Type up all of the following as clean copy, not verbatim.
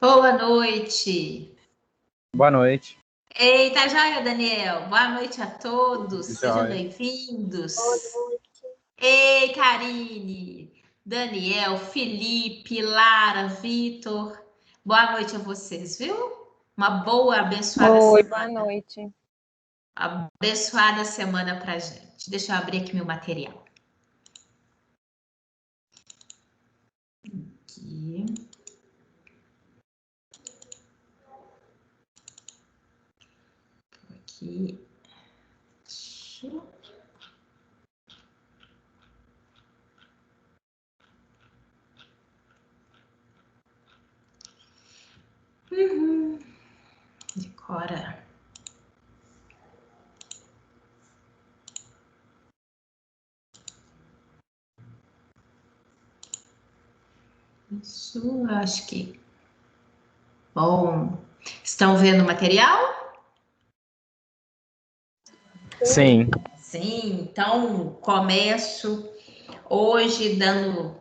Boa noite. Boa noite. Eita, joia, Daniel. Boa noite a todos. Sejam Joia. bem-vindos. Ei, Karine, Daniel, Felipe, Lara, Vitor. Boa noite a vocês, viu? Uma boa, abençoada Oi, semana. boa noite. Abençoada semana pra gente. Deixa eu abrir aqui meu material. Aqui. Aqui. Decora. Isso, acho que. Bom. Estão vendo o material? Sim. Sim, então começo hoje dando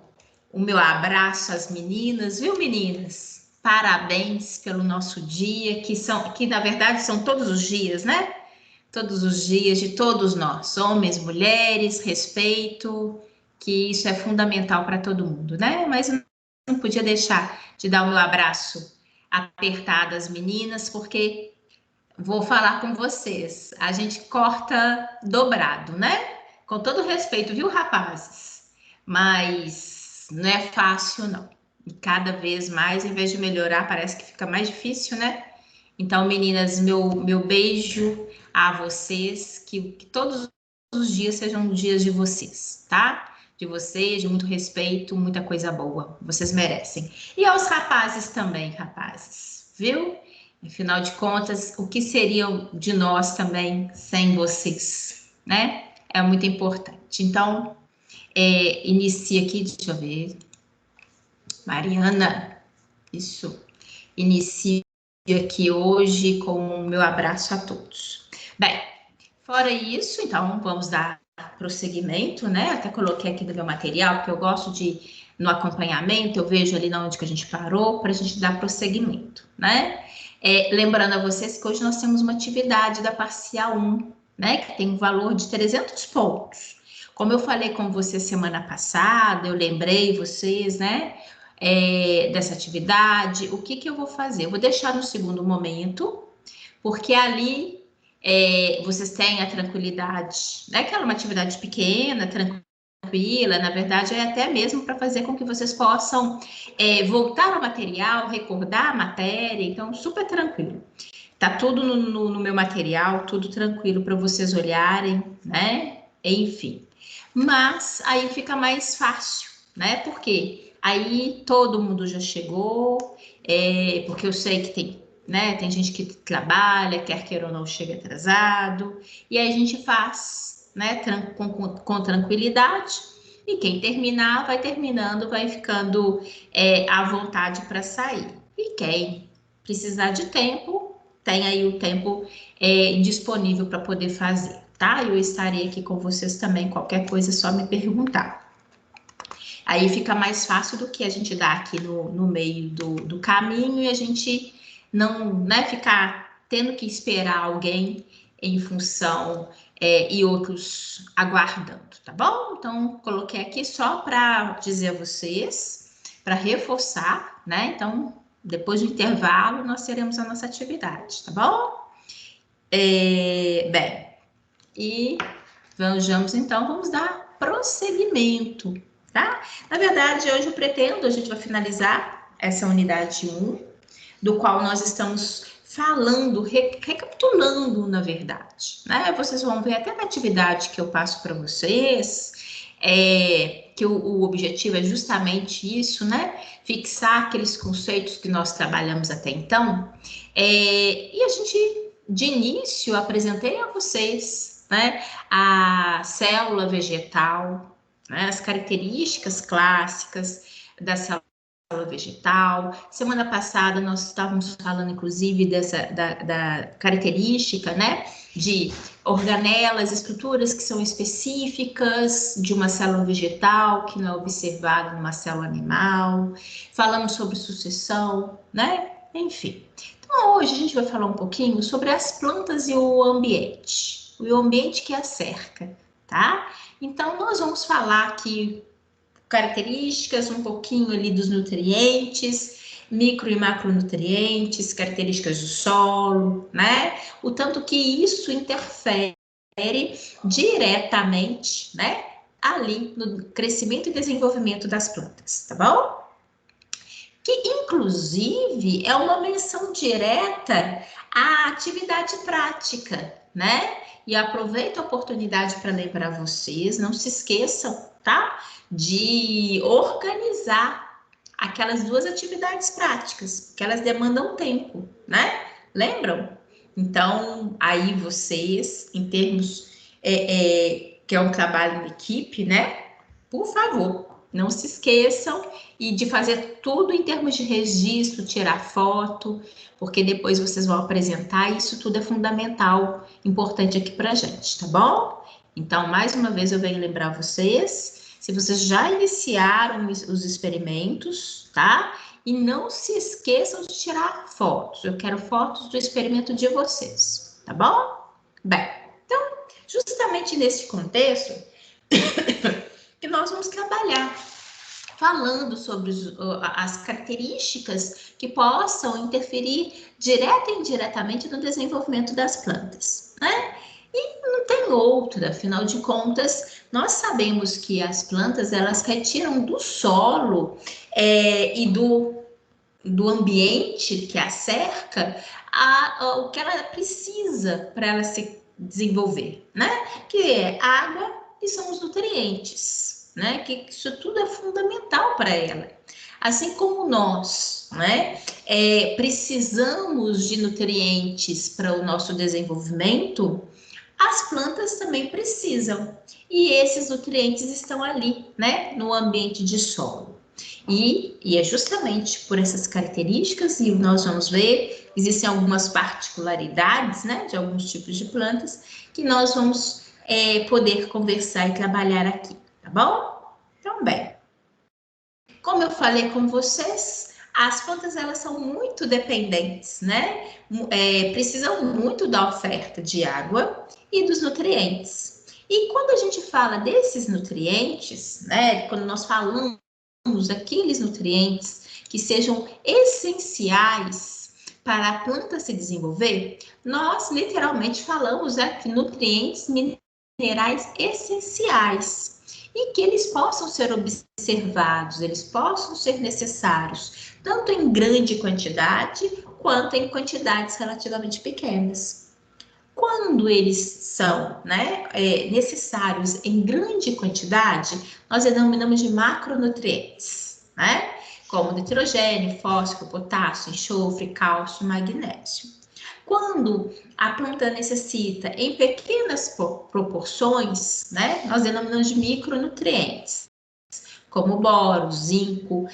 o meu abraço às meninas, viu, meninas? Parabéns pelo nosso dia, que na verdade são todos os dias, né? Todos os dias de todos nós, homens, mulheres, respeito, que isso é fundamental para todo mundo, né? Mas eu não podia deixar de dar o meu abraço apertado às meninas, porque vou falar com vocês. A gente corta dobrado, né? Com todo respeito, viu, rapazes? Mas não é fácil, não. E cada vez mais, em vez de melhorar, parece que fica mais difícil, né? Então, meninas, meu beijo a vocês, que todos os dias sejam dias de vocês, tá? De vocês, de muito respeito, muita coisa boa. Vocês merecem. E aos rapazes também, rapazes, viu? Afinal de contas, o que seriam de nós também sem vocês, né? É muito importante. Então, inicia aqui, deixa eu ver. Mariana, isso. Inicio aqui hoje com o meu abraço a todos. Bem, fora isso, então vamos dar prosseguimento, né? Até coloquei aqui no meu material, porque eu gosto de, no acompanhamento, eu vejo ali onde que a gente parou, para a gente dar prosseguimento, né? Lembrando a vocês que hoje nós temos uma atividade da parcial 1, né? Que tem um valor de 300 pontos. Como eu falei com vocês semana passada, eu lembrei vocês, né? Dessa atividade, o que eu vou fazer? Eu vou deixar no segundo momento, porque ali vocês têm a tranquilidade, né? Que ela é uma atividade pequena, tranquila, na verdade é até mesmo para fazer com que vocês possam voltar ao material, recordar a matéria, então super tranquilo. Tá tudo no meu material, tudo tranquilo para vocês olharem, né? Enfim. Mas aí fica mais fácil, né? Porque aí todo mundo já chegou, porque eu sei que tem, né? Tem gente que trabalha, quer queira ou não, chega atrasado, e aí a gente faz, né? Com tranquilidade. E quem terminar, vai terminando, vai ficando à vontade para sair. E quem precisar de tempo, tem aí o tempo disponível para poder fazer, tá? Eu estarei aqui com vocês também, qualquer coisa é só me perguntar. Aí fica mais fácil do que a gente dar aqui no meio do caminho e a gente não, né, ficar tendo que esperar alguém em função e outros aguardando, tá bom? Então, coloquei aqui só para dizer a vocês, para reforçar, né? Então, depois do intervalo, nós teremos a nossa atividade, tá bom? Bem, e vamos então, vamos dar prosseguimento, tá? Na verdade, hoje eu pretendo, a gente vai finalizar essa unidade 1, do qual nós estamos falando, recapitulando, na verdade, né? Vocês vão ver até na atividade que eu passo para vocês, que o objetivo é justamente isso, né? Fixar aqueles conceitos que nós trabalhamos até então. E a gente, de início, apresentei a vocês, né, a célula vegetal, né, as características clássicas da célula vegetal. Semana passada nós estávamos falando, inclusive, da característica, né, de organelas, estruturas que são específicas de uma célula vegetal, que não é observada numa célula animal. Falamos sobre sucessão, né? Enfim. Então, hoje a gente vai falar um pouquinho sobre as plantas e o ambiente que a cerca, tá? Então, nós vamos falar aqui características, um pouquinho ali dos nutrientes, micro e macronutrientes, características do solo, né? O tanto que isso interfere diretamente, né? Ali no crescimento e desenvolvimento das plantas, tá bom? Que inclusive é uma menção direta à atividade prática, né? E aproveito a oportunidade para lembrar vocês, não se esqueçam, tá? De organizar aquelas duas atividades práticas, que elas demandam tempo, né? Lembram? Então, aí vocês, em termos que é um trabalho em equipe, né? Por favor, não se esqueçam e de fazer tudo em termos de registro, tirar foto, porque depois vocês vão apresentar, e isso tudo é fundamental, importante aqui para a gente, tá bom? Então, mais uma vez eu venho lembrar vocês, se vocês já iniciaram os experimentos, tá? E não se esqueçam de tirar fotos, eu quero fotos do experimento de vocês, tá bom? Bem, então, justamente nesse contexto, que nós vamos trabalhar falando sobre as características que possam interferir direta e indiretamente no desenvolvimento das plantas, né? E não tem outra, afinal de contas, nós sabemos que as plantas, elas retiram do solo e do ambiente que a cerca o que ela precisa para ela se desenvolver, né? Que é água e são os nutrientes, né? Que isso tudo é fundamental para ela. Assim como nós, né? Precisamos de nutrientes para o nosso desenvolvimento, as plantas também precisam. E esses nutrientes estão ali, né? No ambiente de solo. E é justamente por essas características, e nós vamos ver, existem algumas particularidades, né, de alguns tipos de plantas, que nós vamos poder conversar e trabalhar aqui, tá bom? Então, bem, como eu falei com vocês, as plantas, elas são muito dependentes, né? Precisam muito da oferta de água e dos nutrientes. E quando a gente fala desses nutrientes, né, quando nós falamos aqueles nutrientes que sejam essenciais para a planta se desenvolver, nós literalmente falamos de nutrientes minerais essenciais e que eles possam ser observados, eles possam ser necessários, tanto em grande quantidade quanto em quantidades relativamente pequenas. Quando eles são necessários em grande quantidade, nós denominamos de macronutrientes, né? Como nitrogênio, fósforo, potássio, enxofre, cálcio, magnésio. Quando a planta necessita em pequenas proporções, né? Nós denominamos de micronutrientes, como boro, zinco,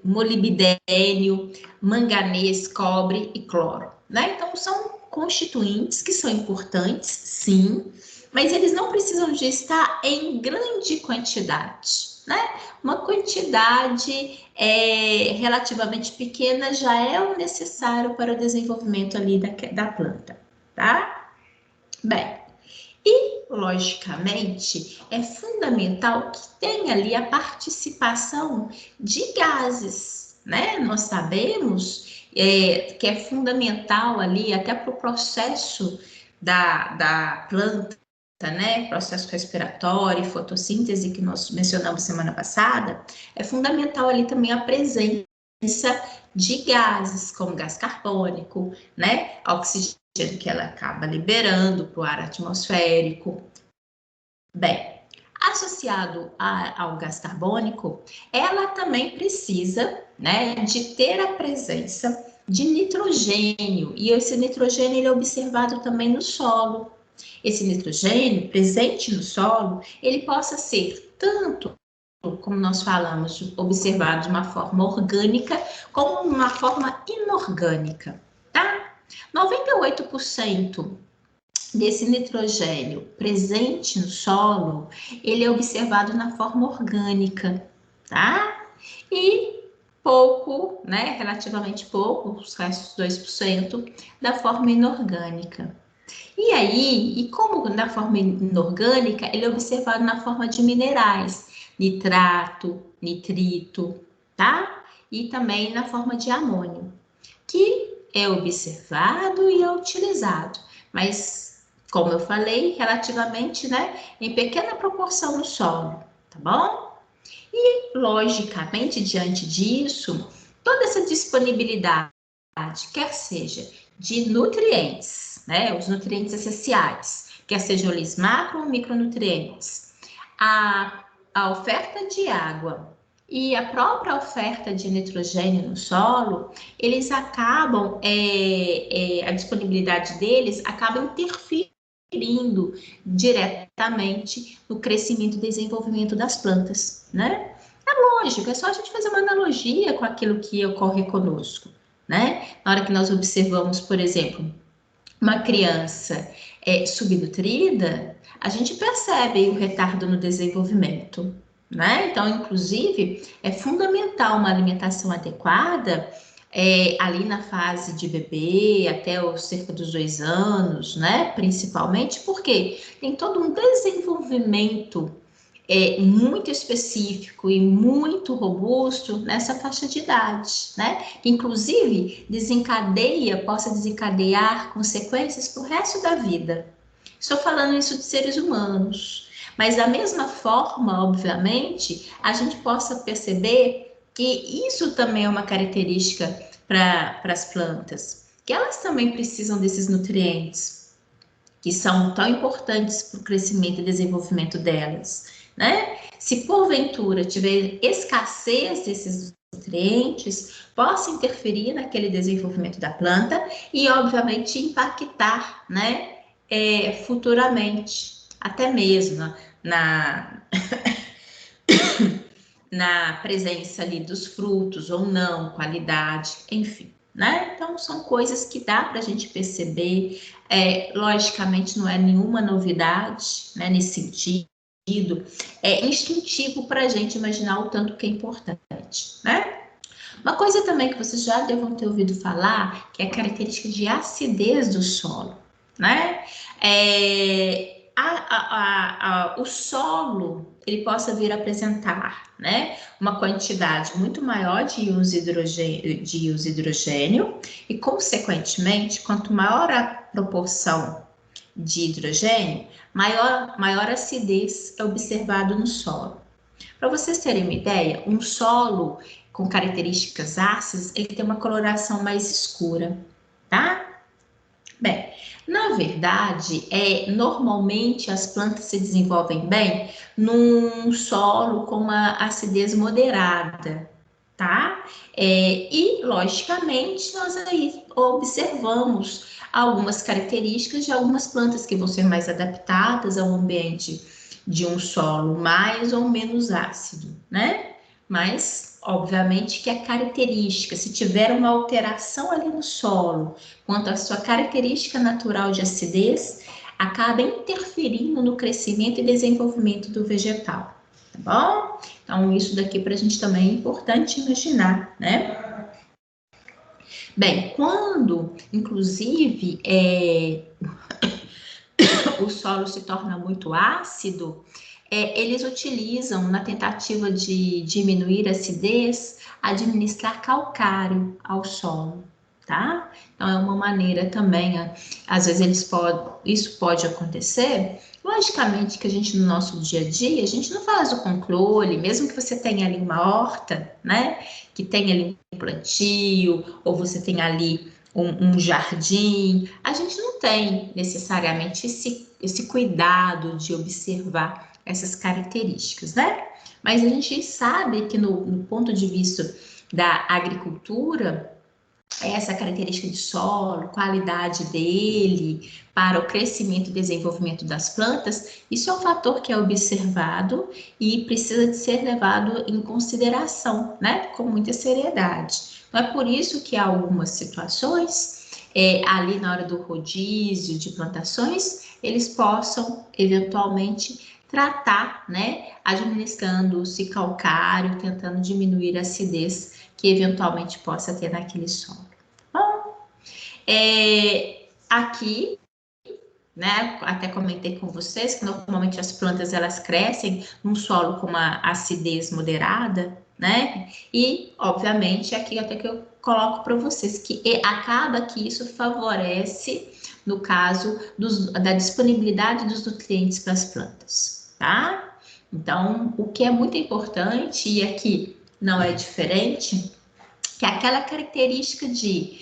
molibdênio, manganês, cobre e cloro, né? Então, são constituintes que são importantes, sim, mas eles não precisam de estar em grande quantidade, né? Uma quantidade relativamente pequena já é o necessário para o desenvolvimento ali da planta, tá? Bem, e, logicamente, é fundamental que tenha ali a participação de gases, né? Nós sabemos que é fundamental ali até para o processo da planta, né? Processo respiratório, fotossíntese que nós mencionamos semana passada, é fundamental ali também a presença de gases, como gás carbônico, né? Oxigênio que ela acaba liberando para o ar atmosférico. Bem, associado ao gás carbônico, ela também precisa, né, de ter a presença de nitrogênio, e esse nitrogênio ele é observado também no solo. Esse nitrogênio presente no solo, ele possa ser tanto como nós falamos, observado de uma forma orgânica como uma forma inorgânica, tá? 98% desse nitrogênio presente no solo, ele é observado na forma orgânica, tá? E pouco, né, relativamente pouco, os restos 2%, da forma inorgânica. E aí, e como na forma inorgânica, ele é observado na forma de minerais, nitrato, nitrito, tá? E também na forma de amônio, que é observado e é utilizado, mas, como eu falei, relativamente, né, em pequena proporção no solo, tá bom? E, logicamente, diante disso, toda essa disponibilidade, quer seja de nutrientes, né, os nutrientes essenciais, quer sejam eles macro ou micronutrientes, a oferta de água e a própria oferta de nitrogênio no solo, eles acabam, a disponibilidade deles acaba interferindo diretamente no crescimento e desenvolvimento das plantas, né? É lógico, é só a gente fazer uma analogia com aquilo que ocorre conosco, né? Na hora que nós observamos, por exemplo, uma criança subnutrida, a gente percebe o retardo no desenvolvimento, né? Então, inclusive, é fundamental uma alimentação adequada ali na fase de bebê, até os cerca dos 2 anos, né? Principalmente porque tem todo um desenvolvimento muito específico e muito robusto nessa faixa de idade, né? Que inclusive possa desencadear consequências para o resto da vida. Estou falando isso de seres humanos, mas da mesma forma, obviamente, a gente possa perceber que isso também é uma característica para as plantas, que elas também precisam desses nutrientes que são tão importantes para o crescimento e desenvolvimento delas, né? Se porventura tiver escassez desses nutrientes, possa interferir naquele desenvolvimento da planta e, obviamente, impactar, né? Futuramente, até mesmo na, na presença ali dos frutos ou não, qualidade, enfim. Né? Então, são coisas que dá para a gente perceber. Logicamente, não é nenhuma novidade, né, nesse sentido. É instintivo para a gente imaginar o tanto que é importante. Né? Uma coisa também que vocês já devem ter ouvido falar, que é a característica de acidez do solo. Né? O solo ele possa vir a apresentar, né, uma quantidade muito maior de íons hidrogênio e, consequentemente, quanto maior a proporção de hidrogênio, maior acidez é observado no solo. Para vocês terem uma ideia, um solo com características ácidas, ele tem uma coloração mais escura, tá? Bem, na verdade, normalmente as plantas se desenvolvem bem num solo com uma acidez moderada, tá? E, logicamente, nós aí observamos algumas características de algumas plantas que vão ser mais adaptadas ao ambiente de um solo mais ou menos ácido, né? Mas, obviamente, que a característica, se tiver uma alteração ali no solo, quanto à sua característica natural de acidez, acaba interferindo no crescimento e desenvolvimento do vegetal, tá bom? Então, isso daqui para a gente também é importante imaginar, né? Bem, quando, inclusive, o solo se torna muito ácido, eles utilizam, na tentativa de diminuir a acidez, administrar calcário ao solo, tá? Então, é uma maneira também, às vezes isso pode acontecer. Logicamente que a gente, no nosso dia a dia, a gente não faz o controle, mesmo que você tenha ali uma horta, né? Que tenha ali um plantio, ou você tenha ali um jardim, a gente não tem necessariamente esse cuidado de observar essas características, né? Mas a gente sabe que no ponto de vista da agricultura, essa característica de solo, qualidade dele, para o crescimento e desenvolvimento das plantas, isso é um fator que é observado e precisa de ser levado em consideração, né, com muita seriedade. Então, é por isso que há algumas situações, ali na hora do rodízio de plantações, eles possam, eventualmente, tratar, né, administrando-se calcário, tentando diminuir a acidez que eventualmente possa ter naquele solo. Aqui, né, até comentei com vocês que normalmente as plantas elas crescem num solo com uma acidez moderada, né? E, obviamente, aqui até que eu coloco para vocês que acaba que isso favorece, no caso da disponibilidade dos nutrientes para as plantas, tá? Então, o que é muito importante, e aqui não é diferente, que é aquela característica de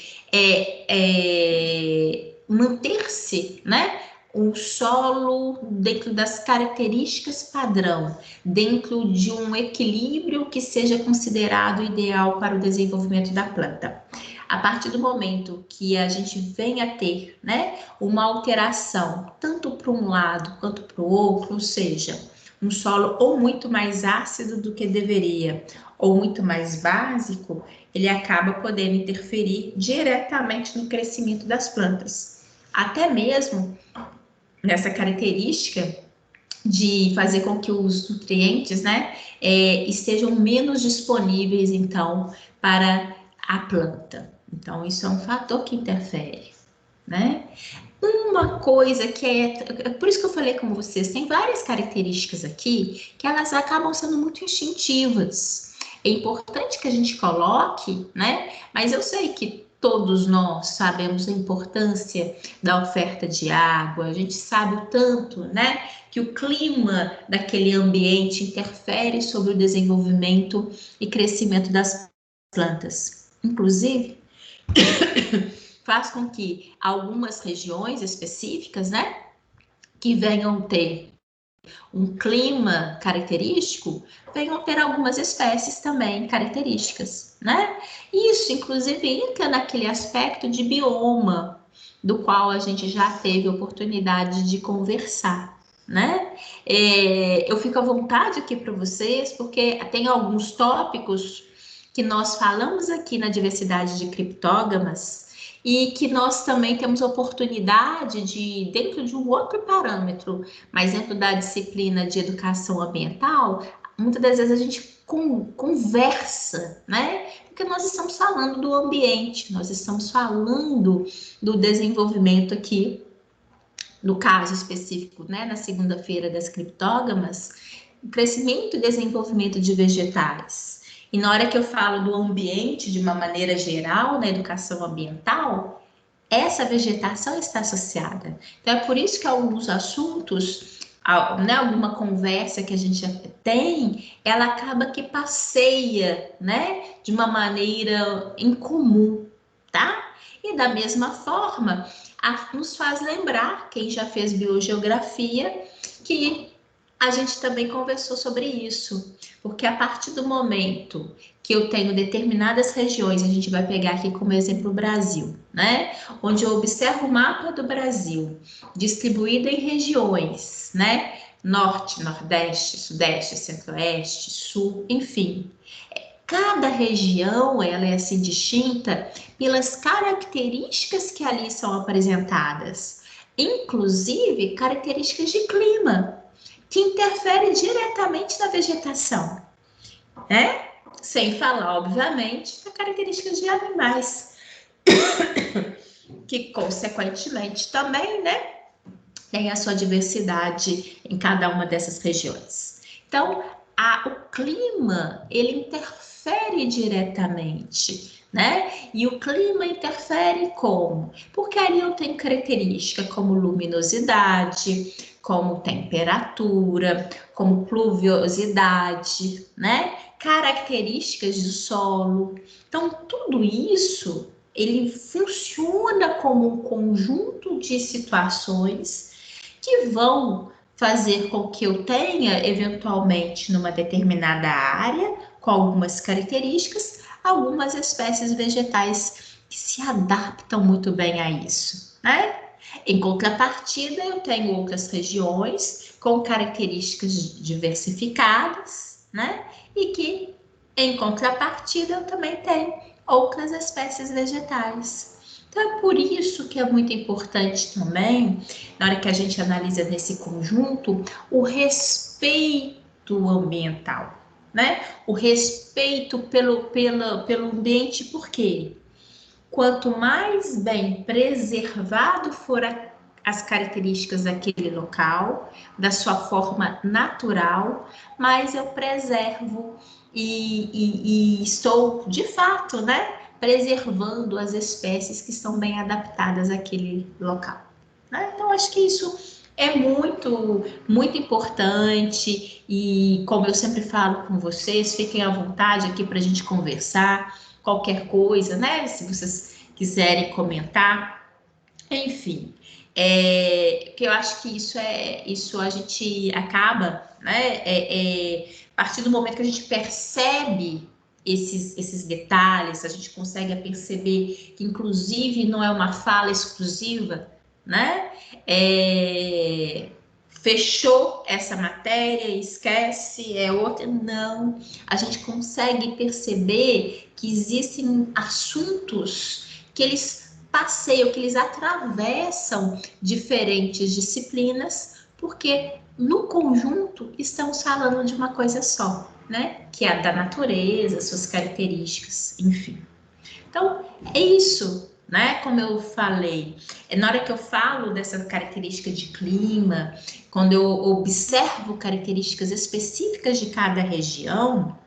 manter-se, né, um solo dentro das características padrão, dentro de um equilíbrio que seja considerado ideal para o desenvolvimento da planta. A partir do momento que a gente venha a ter, né, uma alteração, tanto para um lado quanto para o outro, ou seja, um solo ou muito mais ácido do que deveria, ou muito mais básico, ele acaba podendo interferir diretamente no crescimento das plantas. Até mesmo nessa característica de fazer com que os nutrientes, né, estejam menos disponíveis, então, para a planta. Então, isso é um fator que interfere, né? Uma coisa que por isso que eu falei com vocês, tem várias características aqui que elas acabam sendo muito instintivas. É importante que a gente coloque, né? Mas eu sei que todos nós sabemos a importância da oferta de água, a gente sabe o tanto, né? Que o clima daquele ambiente interfere sobre o desenvolvimento e crescimento das plantas. Inclusive, faz com que algumas regiões específicas, né, que venham ter um clima característico, venham ter algumas espécies também características, né? Isso, inclusive, entra naquele aspecto de bioma, do qual a gente já teve oportunidade de conversar, né? Eu fico à vontade aqui para vocês, porque tem alguns tópicos que nós falamos aqui na diversidade de criptógamas, e que nós também temos oportunidade de, dentro de um outro parâmetro, mas dentro da disciplina de educação ambiental, muitas das vezes a gente conversa, né? Porque nós estamos falando do ambiente, nós estamos falando do desenvolvimento aqui, no caso específico, né, na segunda-feira das criptógamas, o crescimento e desenvolvimento de vegetais. E na hora que eu falo do ambiente de uma maneira geral, na educação ambiental, essa vegetação está associada. Então, é por isso que alguns assuntos, né, alguma conversa que a gente tem, ela acaba que passeia, né, de uma maneira em comum, tá? E da mesma forma, nos faz lembrar, quem já fez biogeografia, que a gente também conversou sobre isso, porque a partir do momento que eu tenho determinadas regiões, a gente vai pegar aqui como exemplo o Brasil, né? Onde eu observo o mapa do Brasil, distribuído em regiões, né? Norte, Nordeste, Sudeste, Centro-Oeste, Sul, enfim. Cada região, ela é assim distinta pelas características que ali são apresentadas, inclusive características de clima, que interfere diretamente na vegetação, né? Sem falar, obviamente, das características de animais, que consequentemente também, né, tem a sua diversidade em cada uma dessas regiões. Então, o clima, ele interfere diretamente, né? E o clima interfere como? Porque ali eu tenho característica como luminosidade, como temperatura, como pluviosidade, né? Características do solo. Então, tudo isso, ele funciona como um conjunto de situações que vão fazer com que eu tenha, eventualmente, numa determinada área, com algumas características, algumas espécies vegetais que se adaptam muito bem a isso, né? Em contrapartida, eu tenho outras regiões com características diversificadas, né? E que, em contrapartida, eu também tenho outras espécies vegetais. Então, é por isso que é muito importante também, na hora que a gente analisa nesse conjunto, o respeito ambiental, né? O respeito pelo ambiente, por quê? Quanto mais bem preservado for as características daquele local, da sua forma natural, mais eu preservo e estou, de fato, né, preservando as espécies que estão bem adaptadas àquele local. Né? Então, acho que isso é muito, muito importante e, como eu sempre falo com vocês, fiquem à vontade aqui para a gente conversar, qualquer coisa, né? Se vocês quiserem comentar, enfim, que eu acho que isso a gente acaba, né? A partir do momento que a gente percebe esses detalhes, a gente consegue perceber que, inclusive, não é uma fala exclusiva, né? Fechou essa matéria, esquece, é outra. Não, a gente consegue perceber que existem assuntos que eles passeiam, que eles atravessam diferentes disciplinas, porque no conjunto estamos falando de uma coisa só, né? Que é a da natureza, suas características, enfim. Então, é isso, né? Como eu falei, na hora que eu falo dessa característica de clima, quando eu observo características específicas de cada região,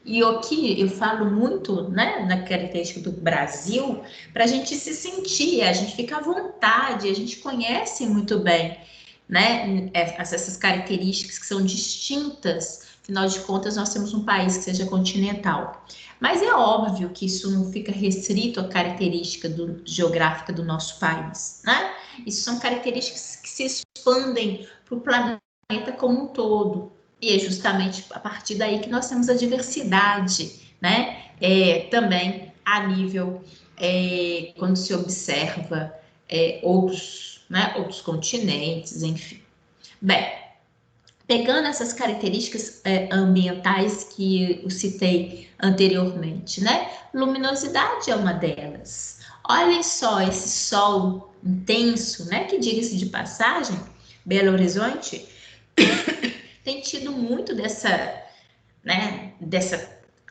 e aqui eu falo muito, né, na característica do Brasil, para a gente se sentir, a gente fica à vontade, a gente conhece muito bem, né, essas características que são distintas. Afinal de contas, nós temos um país que seja continental. Mas é óbvio que isso não fica restrito à característica geográfica do nosso país, né? Isso são características que se expandem para o planeta como um todo. E é justamente a partir daí que nós temos a diversidade, né? Também a nível, quando se observa outros continentes, enfim. Bem, pegando essas características ambientais que eu citei anteriormente, né? Luminosidade é uma delas. Olhem só esse sol intenso, né? Que diga-se de passagem, Belo Horizonte tem tido muito dessa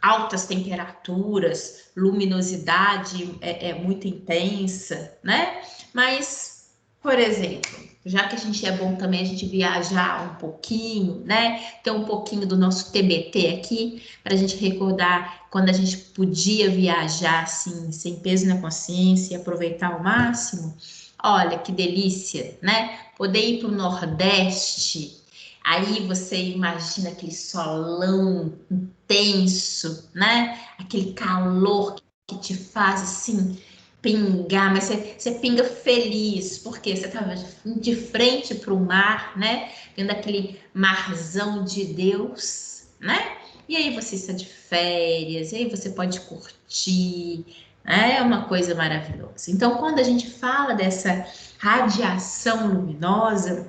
altas temperaturas, luminosidade muito intensa, né? Mas, por exemplo, já que a gente é bom também a gente viajar um pouquinho, né? Ter um pouquinho do nosso TBT aqui, para a gente recordar quando a gente podia viajar assim, sem peso na consciência e aproveitar ao máximo. Olha que delícia, né? Poder ir para o Nordeste. Aí você imagina aquele solão intenso, né? Aquele calor que te faz assim pingar, mas você pinga feliz, porque você estava de frente para o mar, né? Vendo aquele marzão de Deus, né? E aí você está de férias, e aí você pode curtir, né? É uma coisa maravilhosa. Então, quando a gente fala dessa radiação luminosa,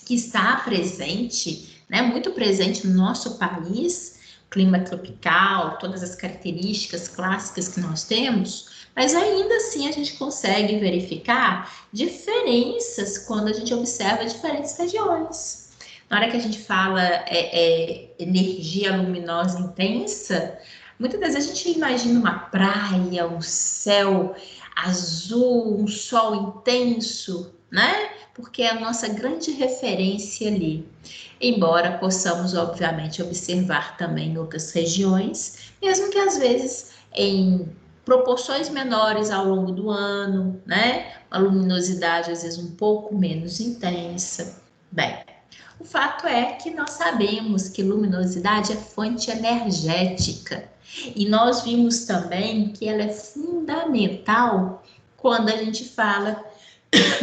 que está presente, né, muito presente no nosso país, clima tropical, todas as características clássicas que nós temos, mas ainda assim a gente consegue verificar diferenças quando a gente observa diferentes regiões. Na hora que a gente fala energia luminosa intensa, muitas vezes a gente imagina uma praia, um céu azul, um sol intenso, né? Porque é a nossa grande referência ali. Embora possamos, obviamente, observar também em outras regiões, mesmo que às vezes em proporções menores ao longo do ano, né? Uma luminosidade às vezes um pouco menos intensa. Bem, o fato é que nós sabemos que luminosidade é fonte energética e nós vimos também que ela é fundamental quando a gente fala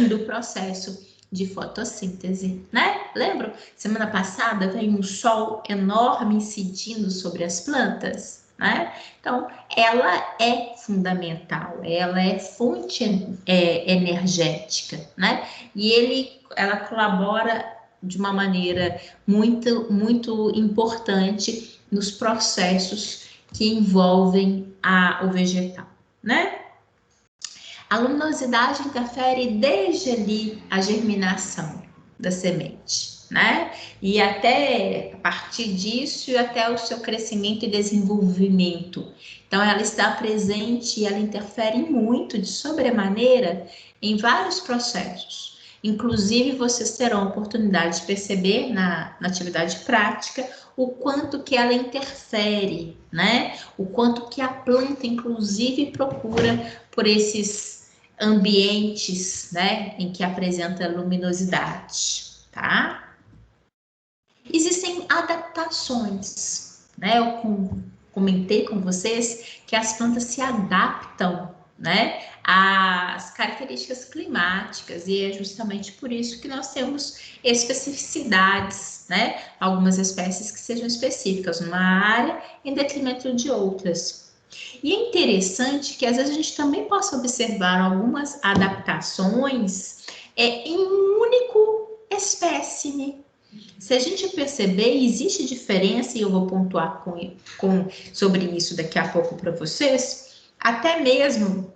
do processo de fotossíntese, né? Lembra? Semana passada veio um sol enorme incidindo sobre as plantas. né? Então, ela é fundamental, ela é fonte energética, né? E ela colabora de uma maneira muito importante nos processos que envolvem o vegetal, né? A luminosidade interfere desde ali a germinação da semente, né? E até a partir disso e até o seu crescimento e desenvolvimento. Então, ela está presente e ela interfere muito, de sobremaneira, em vários processos. Inclusive, vocês terão a oportunidade de perceber na atividade prática o quanto que ela interfere, né? O quanto que a planta, inclusive, procura por esses ambientes, né, em que apresenta luminosidade, tá? Existem adaptações, né? Eu comentei com vocês que as plantas se adaptam, né, às características climáticas, e é justamente por isso que nós temos especificidades, né? Algumas espécies que sejam específicas numa área em detrimento de outras. E é interessante que às vezes a gente também possa observar algumas adaptações em um único espécime. Se a gente perceber, existe diferença, e eu vou pontuar sobre isso daqui a pouco para vocês, até mesmo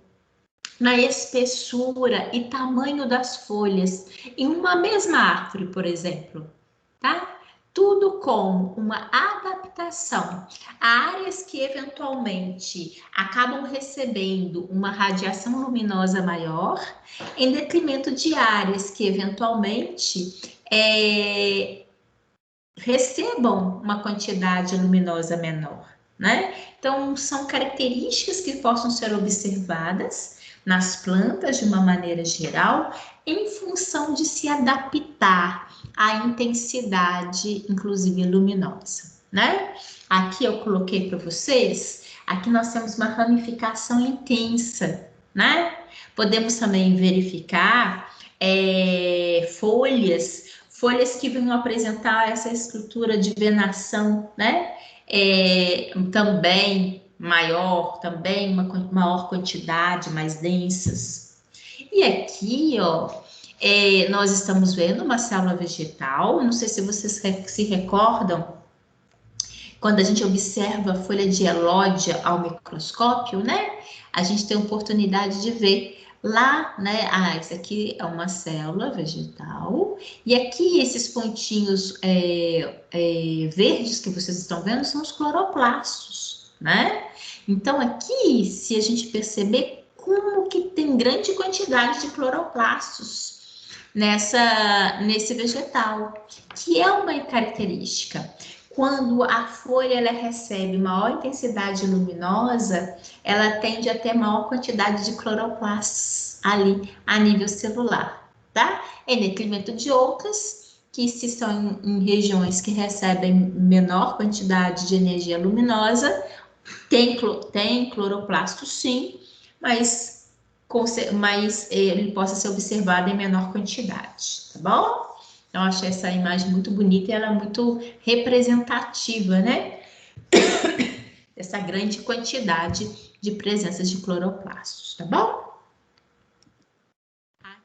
na espessura e tamanho das folhas em uma mesma árvore, por exemplo, tá? Tudo como uma adaptação a áreas que eventualmente acabam recebendo uma radiação luminosa maior, em detrimento de áreas que eventualmente recebam uma quantidade luminosa menor, né? Então, são características que possam ser observadas nas plantas de uma maneira geral, em função de se adaptar à intensidade, inclusive luminosa, né? Aqui eu coloquei para vocês, aqui nós temos uma ramificação intensa, né? Podemos também verificar folhas que vão apresentar essa estrutura de venação, né? Também maior, também uma maior quantidade, mais densas. E aqui, ó, nós estamos vendo uma célula vegetal, não sei se vocês se recordam, quando a gente observa a folha de elódia ao microscópio, né? A gente tem a oportunidade de ver lá, né? Isso aqui é uma célula vegetal, e aqui esses pontinhos verdes que vocês estão vendo são os cloroplastos, né? Então, aqui, se a gente perceber como que tem grande quantidade de cloroplastos nesse vegetal, que é uma característica. Quando a folha ela recebe maior intensidade luminosa, ela tende a ter maior quantidade de cloroplastos ali a nível celular, tá? Em detrimento de outras, que se estão em regiões que recebem menor quantidade de energia luminosa, tem cloroplasto sim, mas ele possa ser observado em menor quantidade, tá bom? Eu achei essa imagem muito bonita e ela é muito representativa, né? Dessa grande quantidade de presença de cloroplastos, tá bom?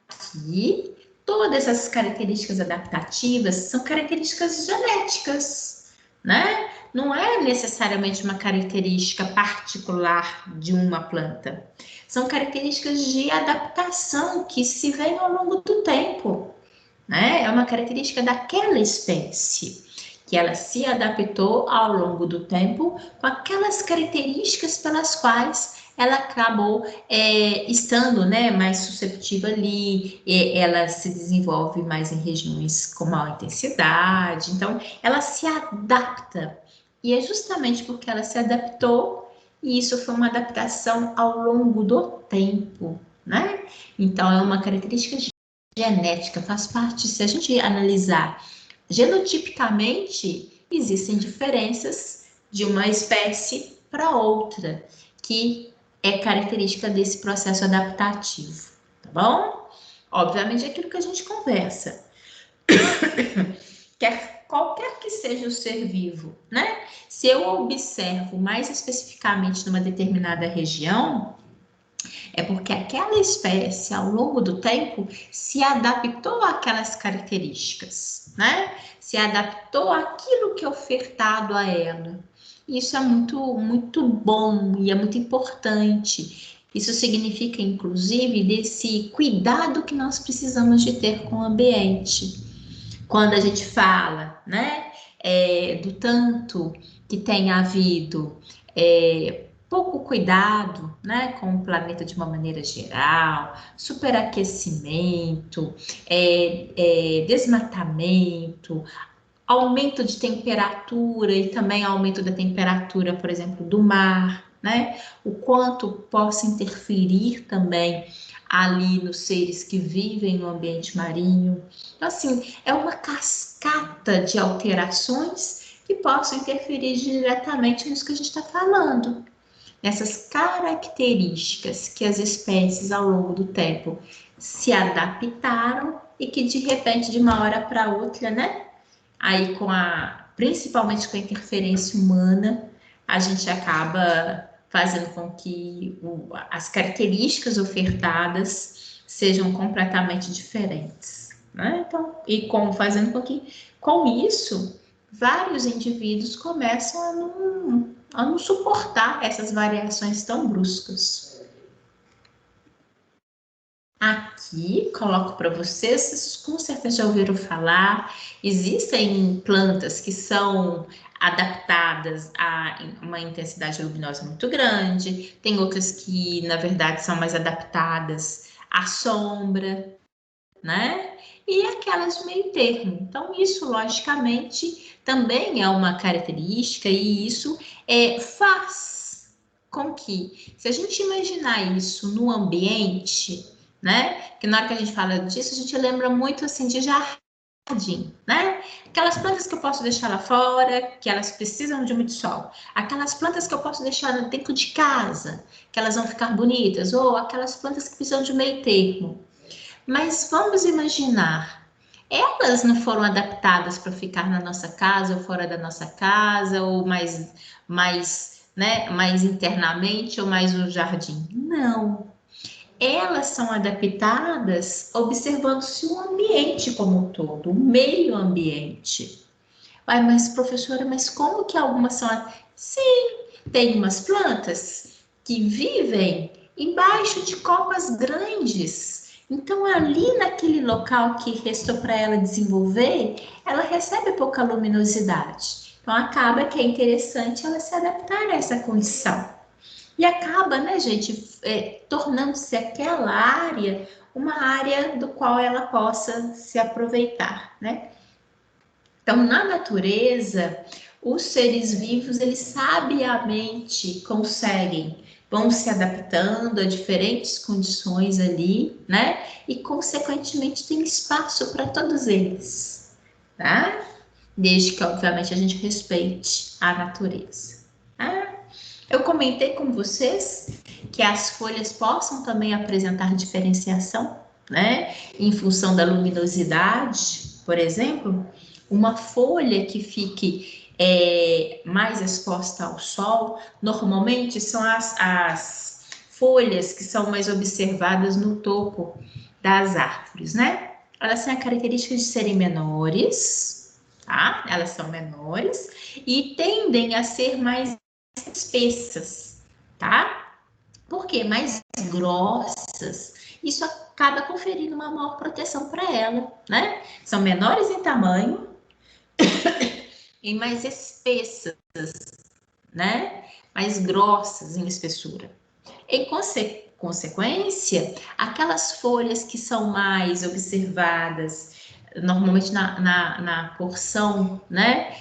Aqui, todas essas características adaptativas são características genéticas, né? Não é necessariamente uma característica particular de uma planta. São características de adaptação que se vêm ao longo do tempo, né? É uma característica daquela espécie, que ela se adaptou ao longo do tempo com aquelas características pelas quais ela acabou estando, né, mais susceptível ali, ela se desenvolve mais em regiões com maior intensidade, então ela se adapta, e é justamente porque ela se adaptou, e isso foi uma adaptação ao longo do tempo, né? Então é uma característica genética, faz parte, se a gente analisar genotipicamente, existem diferenças de uma espécie para outra, que é característica desse processo adaptativo, tá bom? Obviamente é aquilo que a gente conversa. qualquer que seja o ser vivo, né? Se eu observo mais especificamente numa determinada região, é porque aquela espécie, ao longo do tempo, se adaptou àquelas características, né? Se adaptou àquilo que é ofertado a ela. Isso é muito bom e é muito importante. Isso significa, inclusive, desse cuidado que nós precisamos de ter com o ambiente. Quando a gente fala, né, do tanto que tem havido pouco cuidado, né, com o planeta de uma maneira geral, superaquecimento, desmatamento, aumento de temperatura e também aumento da temperatura, por exemplo, do mar, né? O quanto possa interferir também ali nos seres que vivem no ambiente marinho. Então, assim, é uma cascata de alterações que possam interferir diretamente nisso que a gente está falando. Nessas características que as espécies ao longo do tempo se adaptaram e que de repente, de uma hora para outra, né? Aí principalmente com a interferência humana, a gente acaba fazendo com que as características ofertadas sejam completamente diferentes, né? Então, fazendo com que, com isso, vários indivíduos começam a não suportar essas variações tão bruscas. Aqui, coloco para vocês, vocês com certeza já ouviram falar, existem plantas que são adaptadas a uma intensidade luminosa muito grande, tem outras que, na verdade, são mais adaptadas à sombra, né? E aquelas de meio termo. Então, isso, logicamente, também é uma característica e isso faz com que, se a gente imaginar isso no ambiente, né? Que na hora que a gente fala disso, a gente lembra muito assim de jardim, né? Aquelas plantas que eu posso deixar lá fora, que elas precisam de muito sol. Aquelas plantas que eu posso deixar dentro de casa, que elas vão ficar bonitas. Ou aquelas plantas que precisam de meio termo. Mas vamos imaginar, elas não foram adaptadas para ficar na nossa casa ou fora da nossa casa, ou mais internamente ou mais no jardim. Não. Elas são adaptadas observando-se o ambiente como um todo, o meio ambiente. Ai, mas professora, mas como que algumas são? Sim, tem umas plantas que vivem embaixo de copas grandes. Então, ali naquele local que restou para ela desenvolver, ela recebe pouca luminosidade. Então, acaba que é interessante ela se adaptar a essa condição. E acaba, né, gente, tornando-se aquela área uma área do qual ela possa se aproveitar, né? Então, na natureza, os seres vivos, eles sabiamente vão se adaptando a diferentes condições ali, né? E, consequentemente, tem espaço para todos eles, tá? Desde que, obviamente, a gente respeite a natureza, tá? Eu comentei com vocês que as folhas possam também apresentar diferenciação, né? Em função da luminosidade, por exemplo, uma folha que fique mais exposta ao sol, normalmente são as folhas que são mais observadas no topo das árvores, né? Elas têm a característica de serem menores, tá? Elas são menores e tendem a ser mais espessas, tá? Por quê? Mais grossas. Isso acaba conferindo uma maior proteção para ela, né? São menores em tamanho e mais espessas, né? Mais grossas em espessura. Em consequência, aquelas folhas que são mais observadas, normalmente na porção, né,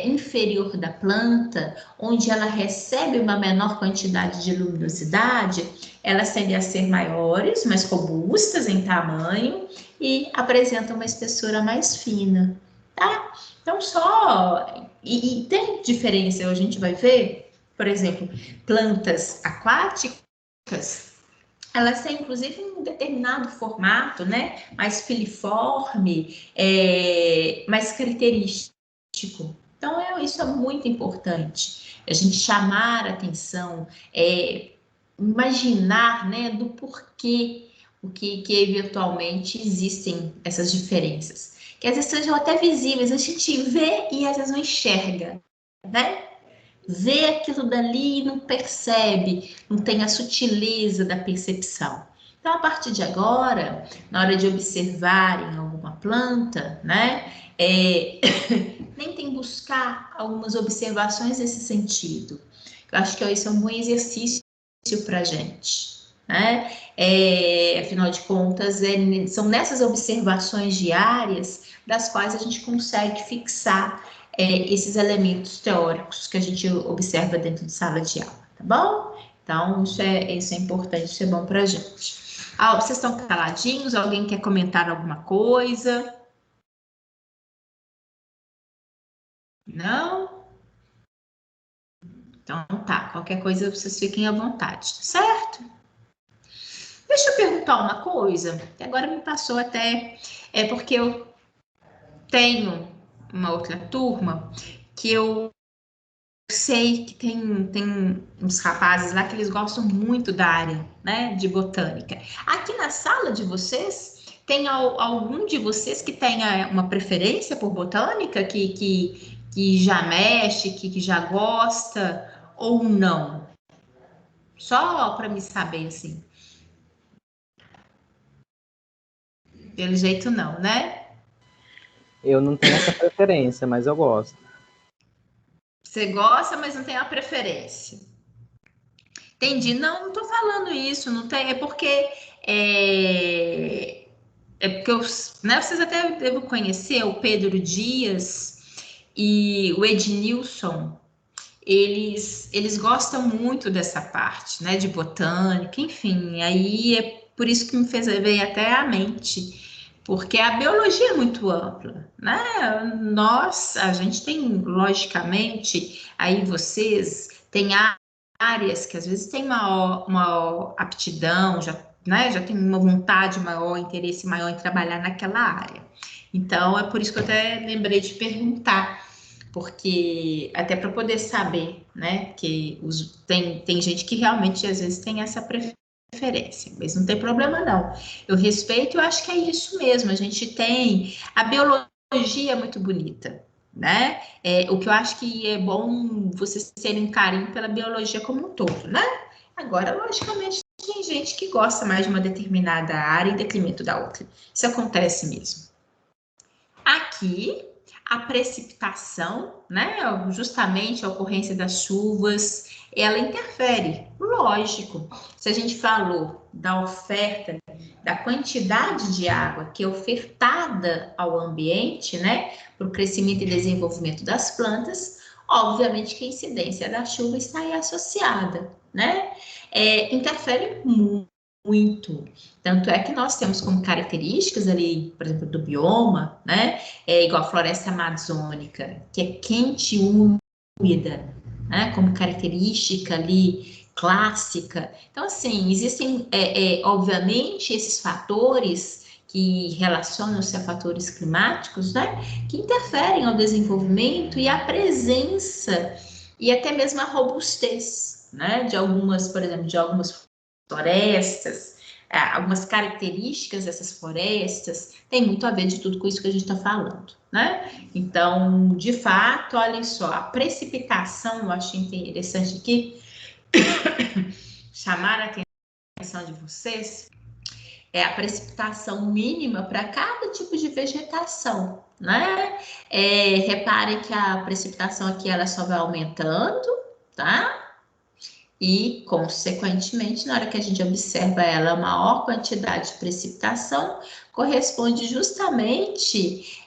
inferior da planta, onde ela recebe uma menor quantidade de luminosidade, elas tendem a ser maiores, mais robustas em tamanho e apresentam uma espessura mais fina, tá? Então, e tem diferença, a gente vai ver, por exemplo, plantas aquáticas, elas têm inclusive um determinado formato, né? Mais filiforme, mais característico. característico. Então, isso é muito importante. A gente chamar a atenção, imaginar, né, do porquê, o que eventualmente existem essas diferenças. Que às vezes sejam até visíveis, a gente vê e às vezes não enxerga, né? Vê aquilo dali e não percebe, não tem a sutileza da percepção. Então, a partir de agora, na hora de observarem alguma planta, né, tentem buscar algumas observações nesse sentido. Eu acho que isso é um bom exercício para a gente, né? Afinal de contas, são nessas observações diárias das quais a gente consegue fixar esses elementos teóricos que a gente observa dentro de sala de aula, tá bom? Então, isso é importante, isso é bom para a gente. Vocês estão caladinhos? Alguém quer comentar alguma coisa? Não? Então, tá. Qualquer coisa, vocês fiquem à vontade, certo? Deixa eu perguntar uma coisa, que agora me passou até... porque eu tenho uma outra turma que eu sei que tem uns rapazes lá que eles gostam muito da área, né, de botânica. Aqui na sala de vocês, tem algum de vocês que tenha uma preferência por botânica, que já mexe, que já gosta, ou não? Só para me saber, assim. Pelo jeito não, né? Eu não tenho essa preferência, mas eu gosto. Você gosta, mas não tem a preferência. Entendi. Não, não tô falando isso, não tem. É porque né, vocês até devem conhecer o Pedro Dias e o Ednilson. Eles gostam muito dessa parte, né, de botânica, enfim. Aí é por isso que me fez ver até a mente, porque a biologia é muito ampla, né? A gente tem, logicamente, aí vocês têm áreas que às vezes têm uma aptidão, já tem uma vontade maior, interesse maior em trabalhar naquela área. Então, é por isso que eu até lembrei de perguntar, porque até para poder saber, né, que tem gente que realmente às vezes tem essa preferência, mas não tem problema não. Eu respeito, eu acho que é isso mesmo. A gente tem a biologia é muito bonita, né? O que eu acho que é bom vocês terem carinho pela biologia como um todo, né? Agora, logicamente, tem gente que gosta mais de uma determinada área em detrimento da outra. Isso acontece mesmo. Aqui, a precipitação, né, justamente a ocorrência das chuvas, ela interfere, lógico. Se a gente falou da oferta, da quantidade de água que é ofertada ao ambiente, né, para o crescimento e desenvolvimento das plantas, obviamente que a incidência da chuva está aí associada, né? Interfere muito. Tanto é que nós temos como características ali, por exemplo, do bioma, né? Igual a floresta amazônica, que é quente e úmida, né? Como característica ali clássica. Então, assim, existem, obviamente, esses fatores que relacionam-se a fatores climáticos, né? Que interferem ao desenvolvimento e à presença e até mesmo a robustez, né? De algumas, por exemplo, de algumas florestas, algumas características dessas florestas, tem muito a ver de tudo com isso que a gente está falando, né? Então, de fato, olhem só, a precipitação, eu achei interessante aqui, chamar a atenção de vocês, é a precipitação mínima para cada tipo de vegetação, né? Reparem que a precipitação aqui, ela só vai aumentando, tá? E, consequentemente, na hora que a gente observa ela, a maior quantidade de precipitação corresponde justamente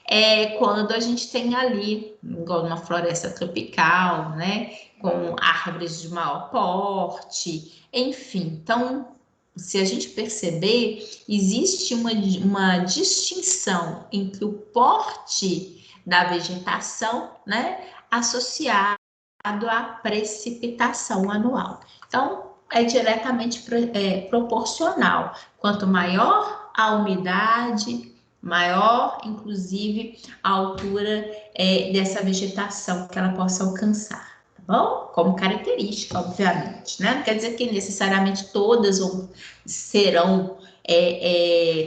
quando a gente tem ali, igual numa floresta tropical, né, com árvores de maior porte, enfim. Então, se a gente perceber, existe uma distinção entre o porte da vegetação, né, associado à precipitação anual. Então, é diretamente proporcional. Quanto maior a umidade, maior, inclusive, a altura dessa vegetação que ela possa alcançar, tá bom? Como característica, obviamente, né? Não quer dizer que necessariamente todas serão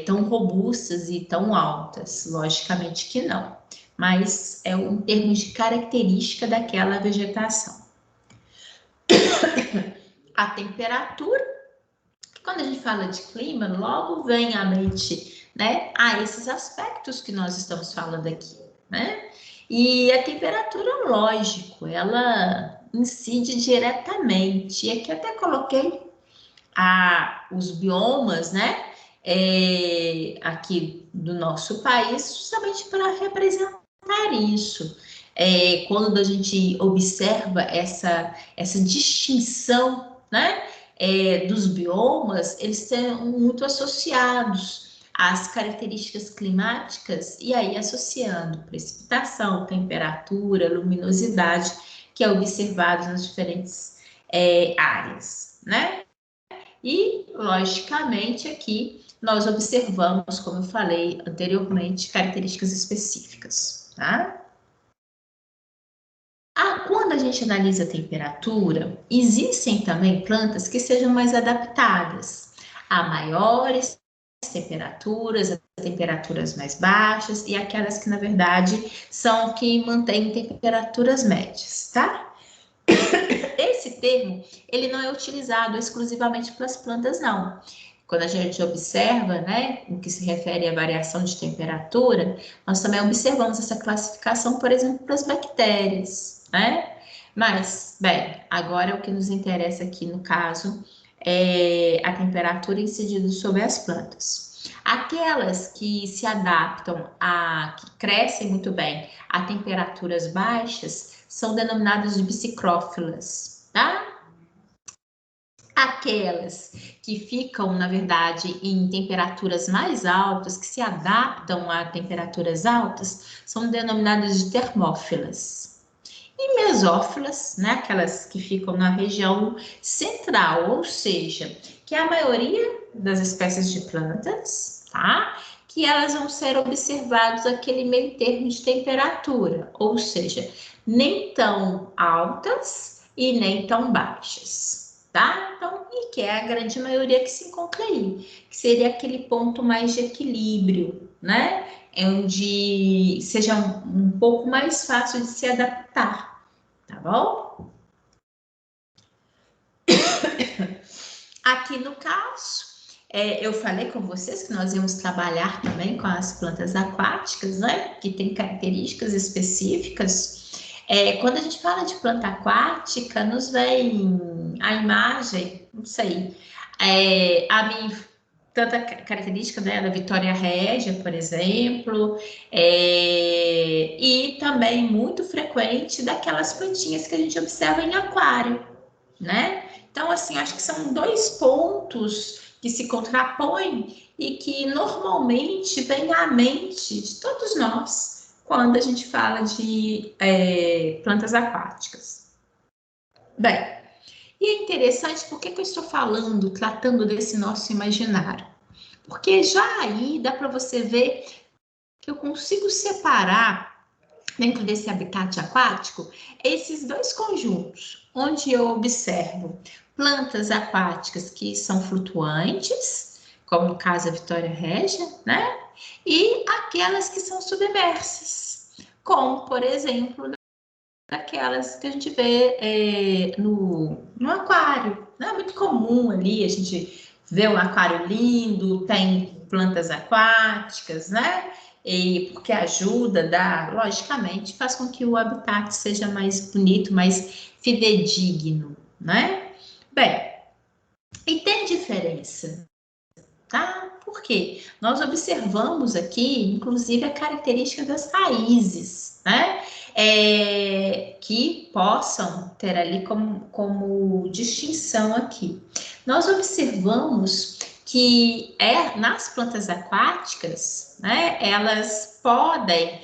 tão robustas e tão altas, logicamente que não, mas é em termos de característica daquela vegetação. A temperatura, quando a gente fala de clima, logo vem à mente, né, esses aspectos que nós estamos falando aqui, né? E a temperatura, lógico, ela incide diretamente. E aqui até coloquei os biomas, né, aqui do nosso país, justamente para representar isso. Quando a gente observa essa distinção, né, dos biomas, eles estão muito associados às características climáticas, e aí associando precipitação, temperatura, luminosidade, que é observado nas diferentes áreas, né? E, logicamente, aqui nós observamos, como eu falei anteriormente, características específicas, tá? Quando a gente analisa a temperatura, existem também plantas que sejam mais adaptadas a maiores temperaturas, a temperaturas mais baixas e aquelas que, na verdade, são que mantêm temperaturas médias, tá? Esse termo, ele não é utilizado exclusivamente para as plantas, não. Quando a gente observa, né, no que se refere à variação de temperatura, nós também observamos essa classificação, por exemplo, para as bactérias, né? Mas, bem, agora o que nos interessa aqui, no caso, é a temperatura incidida sobre as plantas. Aquelas que se adaptam que crescem muito bem a temperaturas baixas, são denominadas de psicrófilas, tá? Aquelas que ficam, na verdade, em temperaturas mais altas, que se adaptam a temperaturas altas, são denominadas de termófilas. E mesófilas, né, aquelas que ficam na região central, ou seja, que é a maioria das espécies de plantas, tá? Que elas vão ser observadas aquele meio termo de temperatura, ou seja, nem tão altas e nem tão baixas, tá? Então, e que é a grande maioria que se encontra aí, que seria aquele ponto mais de equilíbrio, né? Onde seja um pouco mais fácil de se adaptar, tá bom? Aqui no caso, eu falei com vocês que nós íamos trabalhar também com as plantas aquáticas, né? Que tem características específicas. Quando a gente fala de planta aquática, nos vem a imagem, não sei, a minha tanta característica, né, da Vitória Régia, por exemplo, e também muito frequente daquelas plantinhas que a gente observa em aquário, né? Então, assim, acho que são dois pontos que se contrapõem e que normalmente vem à mente de todos nós quando a gente fala de plantas aquáticas. Bem, e é interessante porque que eu estou falando, tratando desse nosso imaginário. Porque já aí dá para você ver que eu consigo separar, dentro desse habitat aquático, esses dois conjuntos, onde eu observo plantas aquáticas que são flutuantes, como no caso a Vitória Régia, né? E aquelas que são submersas, como, por exemplo, daquelas que a gente vê no aquário. Não é muito comum ali a gente ver um aquário lindo, tem plantas aquáticas, né? E porque ajuda, logicamente, faz com que o habitat seja mais bonito, mais fidedigno, né? Bem, e tem diferença, tá? Por quê? Nós observamos aqui, inclusive, a característica das raízes, né? Que possam ter ali como distinção aqui. Nós observamos que nas plantas aquáticas, né, elas podem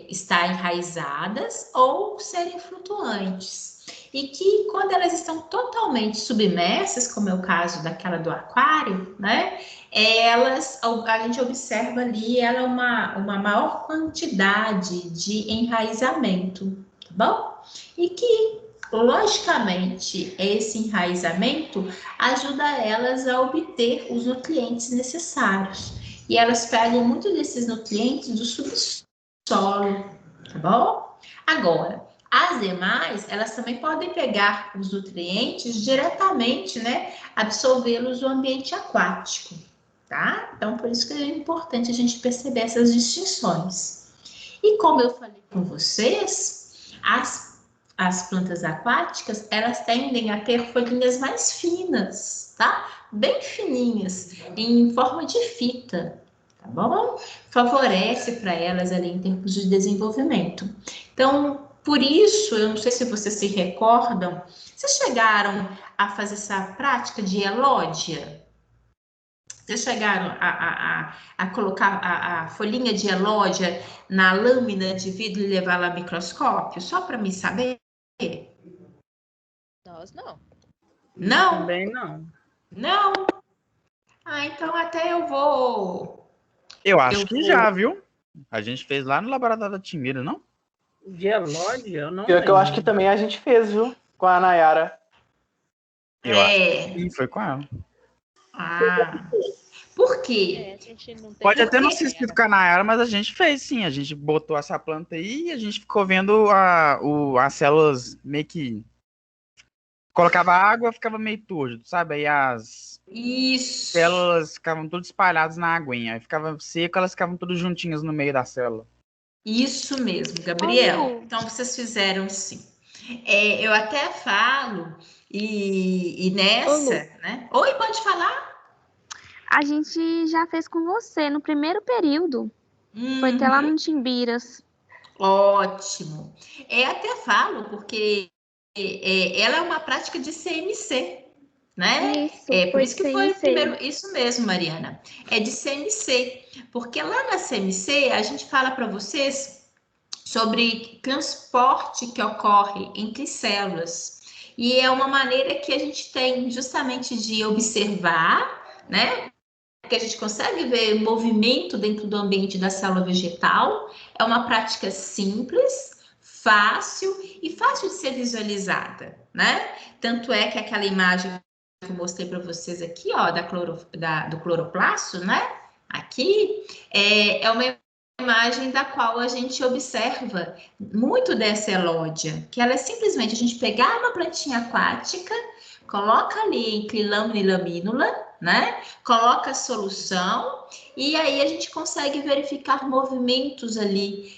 estar enraizadas ou serem flutuantes. e que quando elas estão totalmente submersas, como é o caso daquela do aquário, né? A gente observa ali ela uma maior quantidade de enraizamento, tá bom? E que, logicamente, esse enraizamento ajuda elas a obter os nutrientes necessários. E elas pegam muito desses nutrientes do subsolo, tá bom? Agora, as demais, elas também podem pegar os nutrientes diretamente, né? Absorvê-los do ambiente aquático, tá? Então, por isso que é importante a gente perceber essas distinções. E como eu falei com vocês, as plantas aquáticas, elas tendem a ter folhinhas mais finas, tá? Bem fininhas, em forma de fita, tá bom? Favorece para elas ali em termos de desenvolvimento. Então, por isso, eu não sei se vocês se recordam, vocês chegaram a fazer essa prática de elódia? Vocês chegaram a colocar a folhinha de elódia na lâmina de vidro e levar lá ao microscópio? Só para me saber? Nós não. Não? Também não. Não? Ah, então até eu vou... Eu acho que já, viu? A gente fez lá no laboratório da Timira, não? De elódia, eu não Pior que eu acho lembro. que também a gente fez, viu? Com a Nayara. Eu acho que sim, foi com ela. Ah, por quê? A gente não tem Pode até não Porque- ser escrito com a Nayara, mas a gente fez sim. A gente botou essa planta aí e a gente ficou vendo as células meio que... Colocava água, ficava meio turvo, sabe? Aí as Isso. células ficavam todas espalhadas na aguinha. Aí ficava seco, elas ficavam todas juntinhas no meio da célula. Isso mesmo, Gabriel. Olha. Então vocês fizeram sim. Eu até falo, e nessa, né? Oi, pode falar? A gente já fez com você no primeiro período. Foi até lá no Timbiras. Ótimo. Até falo, porque ela é uma prática de CMC, né? Isso, Por foi isso que foi o CMC. primeiro. Isso mesmo, Mariana. É de CMC. Porque lá na CMC, a gente fala para vocês sobre transporte que ocorre entre células. E é uma maneira que a gente tem justamente de observar, né? Que a gente consegue ver movimento dentro do ambiente da célula vegetal. É uma prática simples, fácil e fácil de ser visualizada, né? Tanto é que aquela imagem que eu mostrei para vocês aqui, ó, do cloroplasto, né? Aqui é uma imagem da qual a gente observa muito dessa elódia, que ela é simplesmente a gente pegar uma plantinha aquática, coloca ali entre lâmina e lamínula, né? Coloca a solução e aí a gente consegue verificar movimentos ali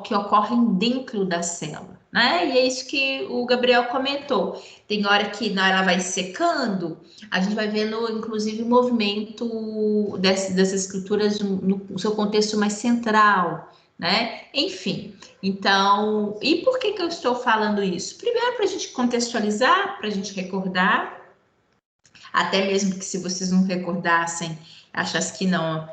que ocorrem dentro da célula, né? E é isso que o Gabriel comentou. Tem hora que ela vai secando, a gente vai vendo, inclusive, o movimento dessas estruturas no seu contexto mais central, né? Enfim, então, e por que eu estou falando isso? Primeiro, para a gente contextualizar, para a gente recordar, até mesmo que se vocês não recordassem, achassem que não,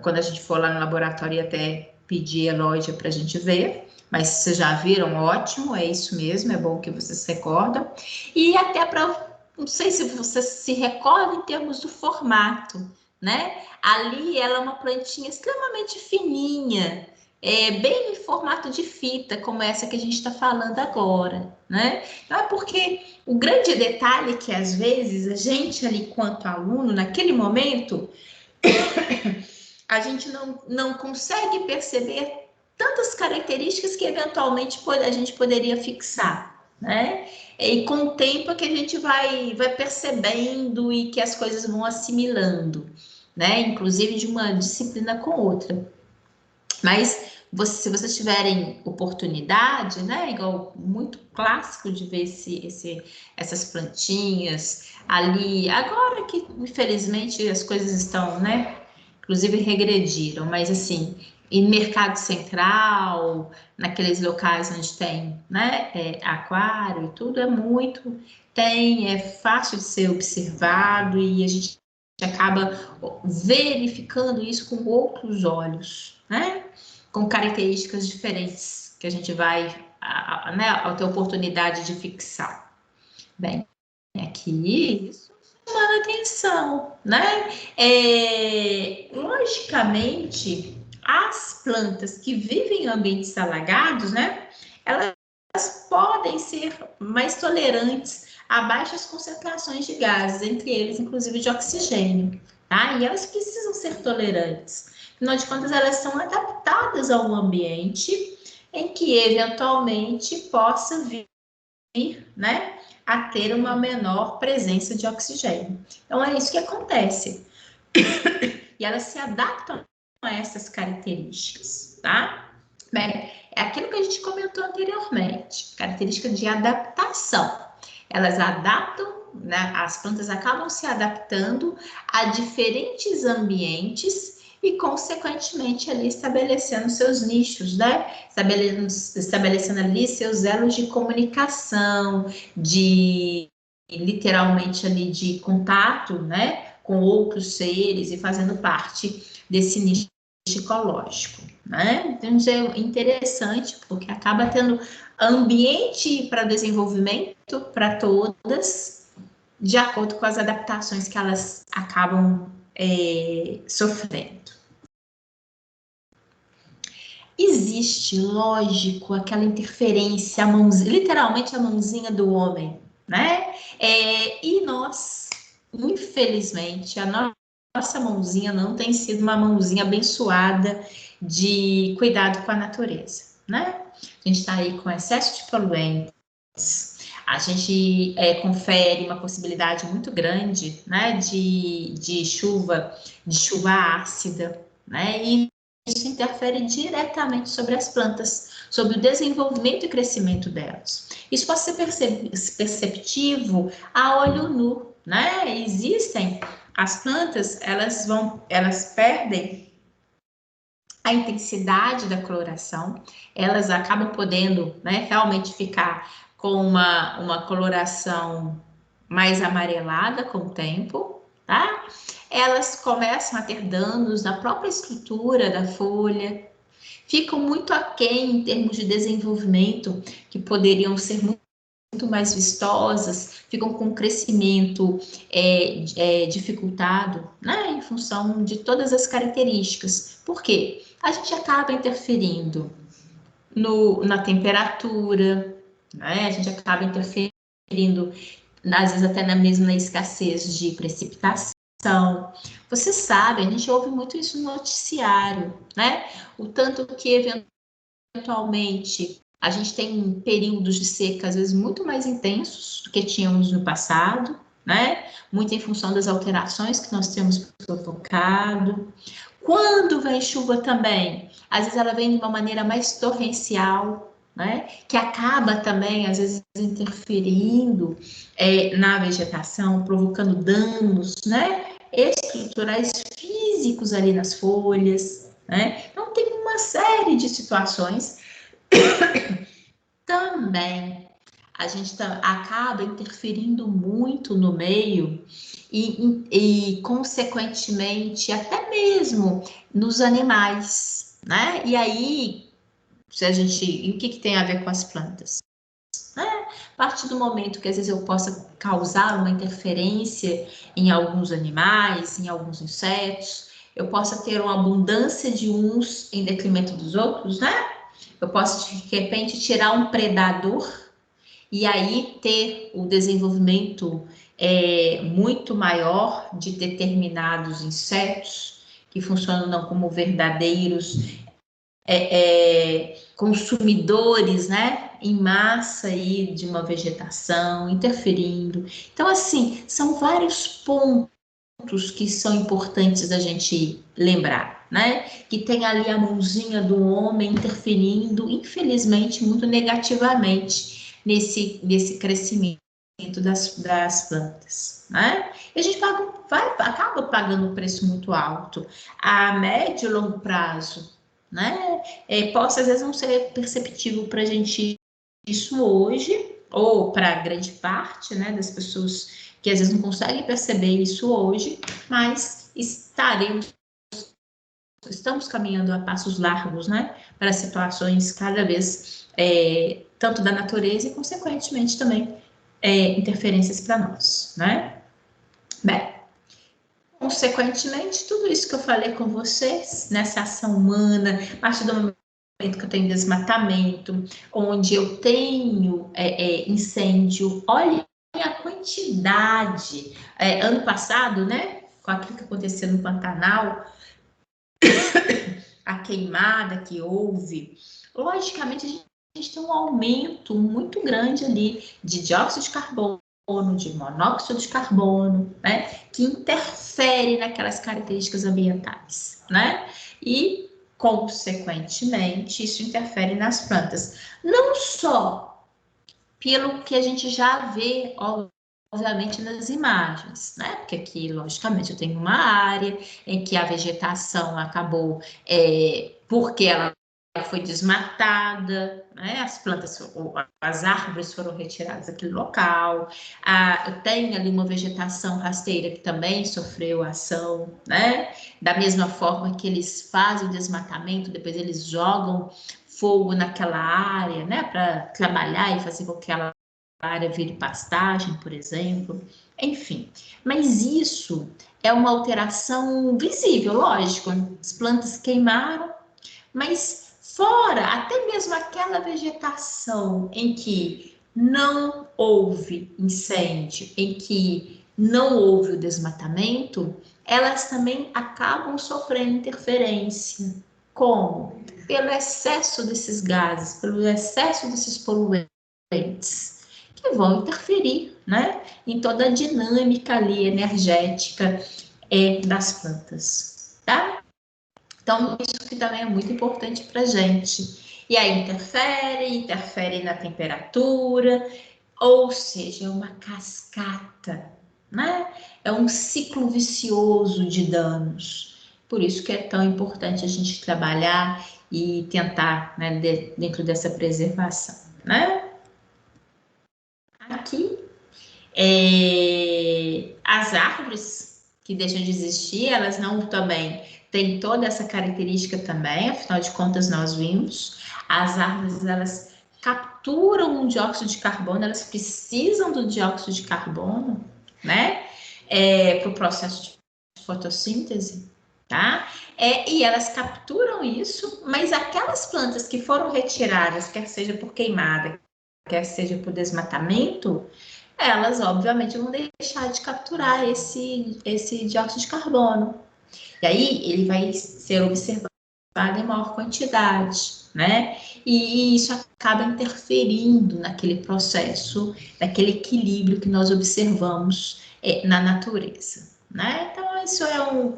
quando a gente for lá no laboratório, ia até pedir a loja para a gente ver, mas vocês já viram, ótimo, é isso mesmo, é bom que vocês se recordam. E até para, não sei se vocês se recordam em termos do formato, né? Ali ela é uma plantinha extremamente fininha, bem em formato de fita, como essa que a gente está falando agora, né? Então é porque o grande detalhe é que às vezes a gente ali, quanto aluno, naquele momento, a gente não consegue perceber tantas características que eventualmente a gente poderia fixar, né? E com o tempo é que a gente vai percebendo e que as coisas vão assimilando, né? Inclusive de uma disciplina com outra. Mas se vocês tiverem oportunidade, né? Igual muito clássico de ver essas plantinhas ali. Agora que, infelizmente, as coisas estão, né? Inclusive regrediram, mas assim, em mercado central, naqueles locais onde tem, né? Aquário e tudo, é fácil de ser observado e a gente acaba verificando isso com outros olhos, né? Com características diferentes que a gente vai né, a ter oportunidade de fixar. Bem, aqui isso chama atenção, né? Logicamente, as plantas que vivem em ambientes alagados, né? Elas podem ser mais tolerantes a baixas concentrações de gases, entre eles, inclusive, de oxigênio, tá? E elas precisam ser tolerantes. Afinal de contas, elas são adaptadas a um ambiente em que, eventualmente, possa vir, né, a ter uma menor presença de oxigênio. Então, é isso que acontece. E elas se adaptam a essas características, tá? Bem, é aquilo que a gente comentou anteriormente, característica de adaptação. Elas adaptam, né, as plantas acabam se adaptando a diferentes ambientes e, consequentemente, ali estabelecendo seus nichos, né? Estabelecendo ali seus elos de comunicação, literalmente ali de contato, né, com outros seres e fazendo parte desse nicho ecológico, né? Então, isso é interessante, porque acaba tendo ambiente para desenvolvimento para todas, de acordo com as adaptações que elas acabam sofrendo. Existe, lógico, aquela interferência, literalmente a mãozinha do homem, né? E nós, infelizmente, a nossa mãozinha não tem sido uma mãozinha abençoada de cuidado com a natureza, né? A gente está aí com excesso de poluentes, a gente confere uma possibilidade muito grande, né, de chuva ácida, né? E isso interfere diretamente sobre as plantas, sobre o desenvolvimento e crescimento delas. Isso pode ser perceptivo a olho nu, né? Existem as plantas, elas perdem a intensidade da coloração, elas acabam podendo, né, realmente ficar com uma coloração mais amarelada com o tempo, tá? Elas começam a ter danos na própria estrutura da folha, ficam muito aquém em termos de desenvolvimento, que poderiam ser muito mais vistosas, ficam com crescimento dificultado, né, em função de todas as características. Por quê? A gente acaba interferindo na temperatura, né? A gente acaba interferindo, às vezes até mesmo na escassez de precipitação. Você sabe, a gente ouve muito isso no noticiário, né? O tanto que eventualmente a gente tem períodos de seca, às vezes, muito mais intensos do que tínhamos no passado, né? Muito em função das alterações que nós temos provocado. Quando vem chuva também, às vezes ela vem de uma maneira mais torrencial, né? Que acaba também, às vezes, interferindo na vegetação, provocando danos, né, estruturais físicos ali nas folhas, né? Então, tem uma série de situações. Também a gente acaba interferindo muito no meio e, consequentemente, até mesmo nos animais, né? E aí, o que tem a ver com as plantas? A partir do momento que às vezes eu possa causar uma interferência em alguns animais, em alguns insetos, eu possa ter uma abundância de uns em detrimento dos outros, né? Eu posso, de repente, tirar um predador e aí ter o desenvolvimento muito maior de determinados insetos que funcionam não como verdadeiros consumidores, né, em massa aí de uma vegetação, interferindo. Então, assim, são vários pontos que são importantes a gente lembrar, né? Que tem ali a mãozinha do homem interferindo, infelizmente, muito negativamente nesse crescimento das plantas, né? E a gente acaba pagando um preço muito alto a médio e longo prazo, né? Possa às vezes não ser perceptível para a gente isso hoje, ou para grande parte, né, das pessoas que às vezes não conseguem perceber isso hoje, mas estamos caminhando a passos largos, né, para situações cada vez tanto da natureza e, consequentemente, também interferências para nós, né? Bem, consequentemente, tudo isso que eu falei com vocês, nessa ação humana, a partir do momento que eu tenho desmatamento, onde eu tenho incêndio, olha a quantidade. Ano passado, né, com aquilo que aconteceu no Pantanal, a queimada que houve, logicamente a gente tem um aumento muito grande ali de dióxido de carbono, de monóxido de carbono, né, que interfere naquelas características ambientais, né, e, consequentemente, isso interfere nas plantas. Não só pelo que a gente já vê, obviamente, nas imagens, né, porque aqui, logicamente, eu tenho uma área em que a vegetação acabou, porque ela foi desmatada, né? As plantas, as árvores foram retiradas daquele local. Eu tenho ali uma vegetação rasteira que também sofreu ação, né? Da mesma forma que eles fazem o desmatamento, depois eles jogam fogo naquela área, né? Para trabalhar e fazer com que aquela área vire pastagem, por exemplo. Enfim, mas isso é uma alteração visível, lógico. As plantas queimaram, mas fora até mesmo aquela vegetação em que não houve incêndio, em que não houve o desmatamento, elas também acabam sofrendo interferência. Como? Pelo excesso desses gases, pelo excesso desses poluentes, que vão interferir, né, em toda a dinâmica ali energética das plantas, tá? Então, isso que também é muito importante para a gente. E aí interfere na temperatura, ou seja, é uma cascata, né? É um ciclo vicioso de danos. Por isso que é tão importante a gente trabalhar e tentar, né, dentro dessa preservação, né? Aqui, as árvores que deixam de existir, elas não também têm toda essa característica também, afinal de contas nós vimos, as árvores elas capturam um dióxido de carbono, elas precisam do dióxido de carbono, né, para o processo de fotossíntese, tá? E elas capturam isso, mas aquelas plantas que foram retiradas, quer seja por queimada, quer seja por desmatamento, elas obviamente vão deixar de capturar esse dióxido de carbono. E aí ele vai ser observado em maior quantidade, né? E isso acaba interferindo naquele processo, naquele equilíbrio que nós observamos na natureza, né? Então, isso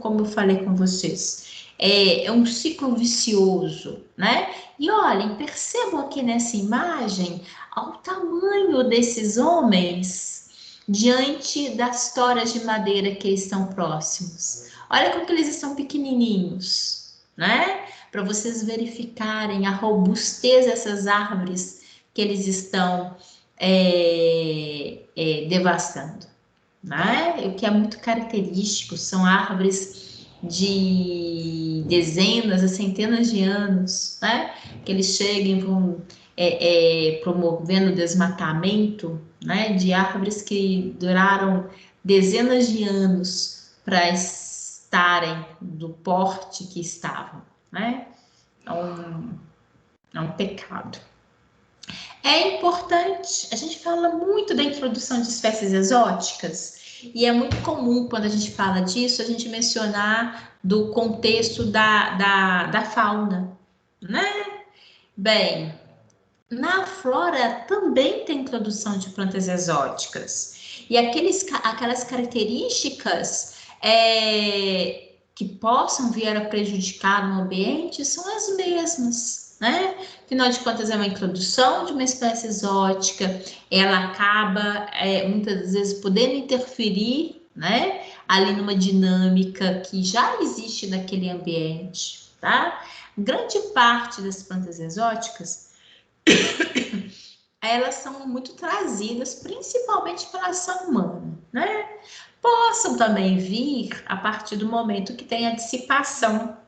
como eu falei com vocês, é um ciclo vicioso, né? E olhem, percebam aqui nessa imagem o tamanho desses homens diante das toras de madeira que estão próximos. Olha como que eles estão pequenininhos, né? Para vocês verificarem a robustez dessas árvores que eles estão devastando, né? O que é muito característico são árvores de dezenas a centenas de anos, né? Que eles chegam e vão promovendo o desmatamento, né? De árvores que duraram dezenas de anos para estarem do porte que estavam, né? É um pecado. É importante, a gente fala muito da introdução de espécies exóticas, e é muito comum, quando a gente fala disso, a gente mencionar do contexto da fauna, né? Bem, na flora também tem introdução de plantas exóticas, e aquelas características que possam vir a prejudicar no ambiente são as mesmas, né? Afinal de contas, é uma introdução de uma espécie exótica, ela acaba muitas vezes podendo interferir, né, ali numa dinâmica que já existe naquele ambiente, tá? Grande parte das plantas exóticas elas são muito trazidas principalmente pela ação humana, né? Possam também vir a partir do momento que tem a dissipação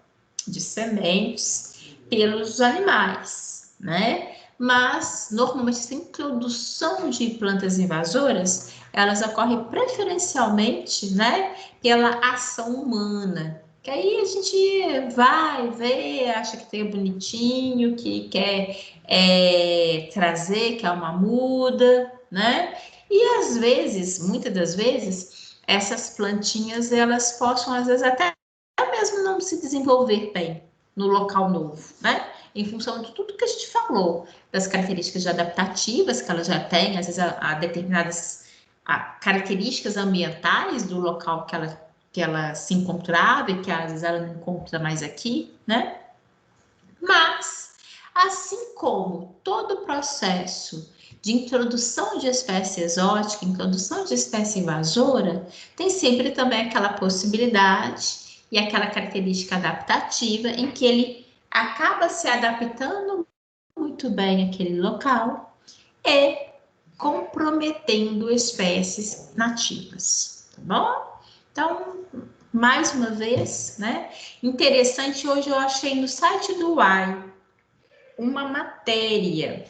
de sementes pelos animais, né? mas normalmente essa introdução de plantas invasoras, elas ocorrem preferencialmente, né, pela ação humana. Que aí a gente vai ver, acha que tem bonitinho, que quer trazer, que é uma muda, né? E às vezes, muitas das vezes, essas plantinhas, elas possam, às vezes, até mesmo não se desenvolver bem no local novo, né? Em função de tudo que a gente falou, das características adaptativas que ela já tem, às vezes a determinadas características ambientais do local que ela se encontrava e que às vezes ela não encontra mais aqui, né? Mas, assim como todo o processo de introdução de espécie exótica, introdução de espécie invasora, tem sempre também aquela possibilidade e aquela característica adaptativa em que ele acaba se adaptando muito bem àquele local e comprometendo espécies nativas, tá bom? Então, mais uma vez, né? Interessante, hoje eu achei no site do UAI uma matéria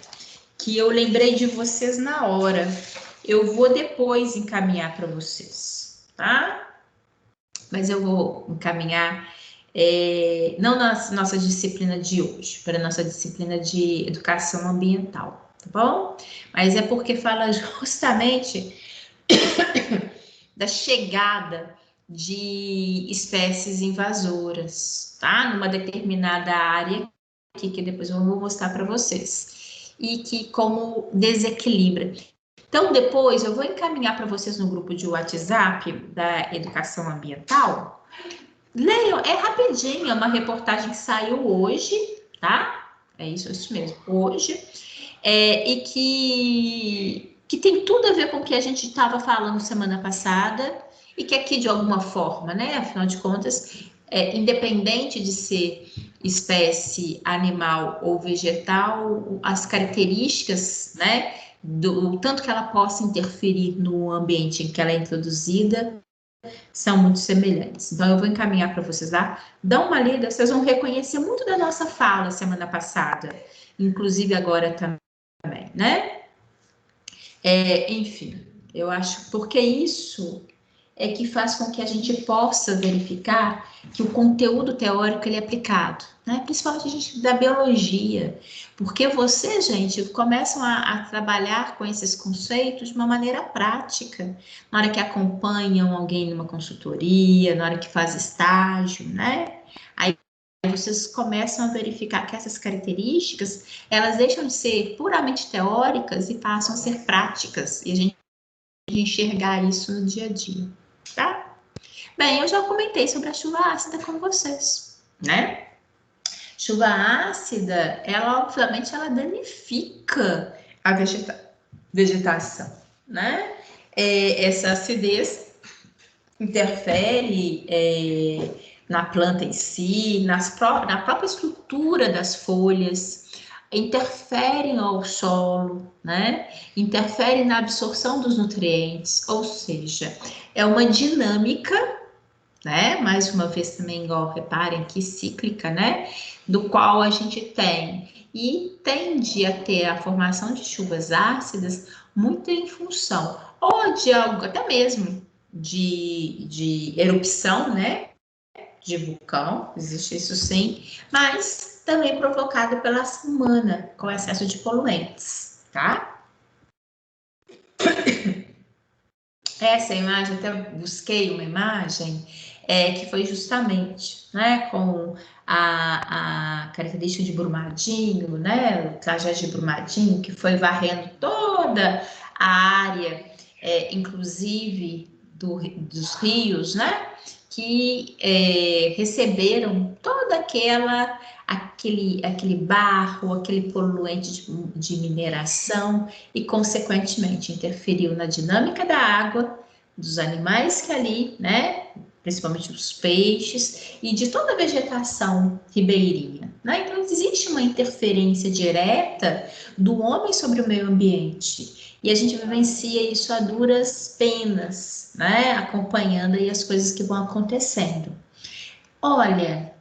que eu lembrei de vocês na hora. Eu vou depois encaminhar para vocês, tá? Mas eu vou encaminhar, não na nossa disciplina de hoje, para a nossa disciplina de educação ambiental, tá bom? Mas é porque fala justamente da chegada de espécies invasoras, tá? Numa determinada área, aqui, que depois eu vou mostrar para vocês, e que como desequilibra. Então, depois eu vou encaminhar para vocês no grupo de WhatsApp da educação ambiental. Leiam, é rapidinho, é uma reportagem que saiu hoje, tá? É isso mesmo, hoje. E que tem tudo a ver com o que a gente estava falando semana passada, e que aqui, de alguma forma, né? Afinal de contas, independente de ser espécie animal ou vegetal, as características, né? Do tanto que ela possa interferir no ambiente em que ela é introduzida, são muito semelhantes. Então, eu vou encaminhar para vocês lá. Dá uma lida, vocês vão reconhecer muito da nossa fala semana passada, inclusive agora também, né? Enfim, eu acho, porque isso é que faz com que a gente possa verificar que o conteúdo teórico ele é aplicado, né? Principalmente a gente da biologia, porque vocês, gente, começam a trabalhar com esses conceitos de uma maneira prática, na hora que acompanham alguém numa consultoria, na hora que faz estágio, né? Aí vocês começam a verificar que essas características, elas deixam de ser puramente teóricas e passam a ser práticas, e a gente enxergar isso no dia a dia, tá? Bem, eu já comentei sobre a chuva ácida com vocês, né? Chuva ácida, ela obviamente ela danifica a vegetação, né? Essa acidez interfere na planta em si, na própria estrutura das folhas, interferem ao solo, né? Interferem na absorção dos nutrientes, ou seja, é uma dinâmica, né? Mais uma vez também, igual reparem que cíclica, né? Do qual a gente tem e tende a ter a formação de chuvas ácidas muito em função ou de algo até mesmo de erupção, né? De vulcão, existe isso sim, mas também provocado pela ação humana, com excesso de poluentes, tá? Essa imagem, até busquei uma imagem que foi justamente, né, com a característica de Brumadinho, né, o trajeto de Brumadinho, que foi varrendo toda a área, inclusive dos rios, né, que receberam toda aquele barro, aquele poluente de mineração e, consequentemente, interferiu na dinâmica da água, dos animais que ali, né, principalmente dos peixes e de toda a vegetação ribeirinha, né? Então, existe uma interferência direta do homem sobre o meio ambiente e a gente vivencia isso a duras penas, né? Acompanhando aí as coisas que vão acontecendo. Olha,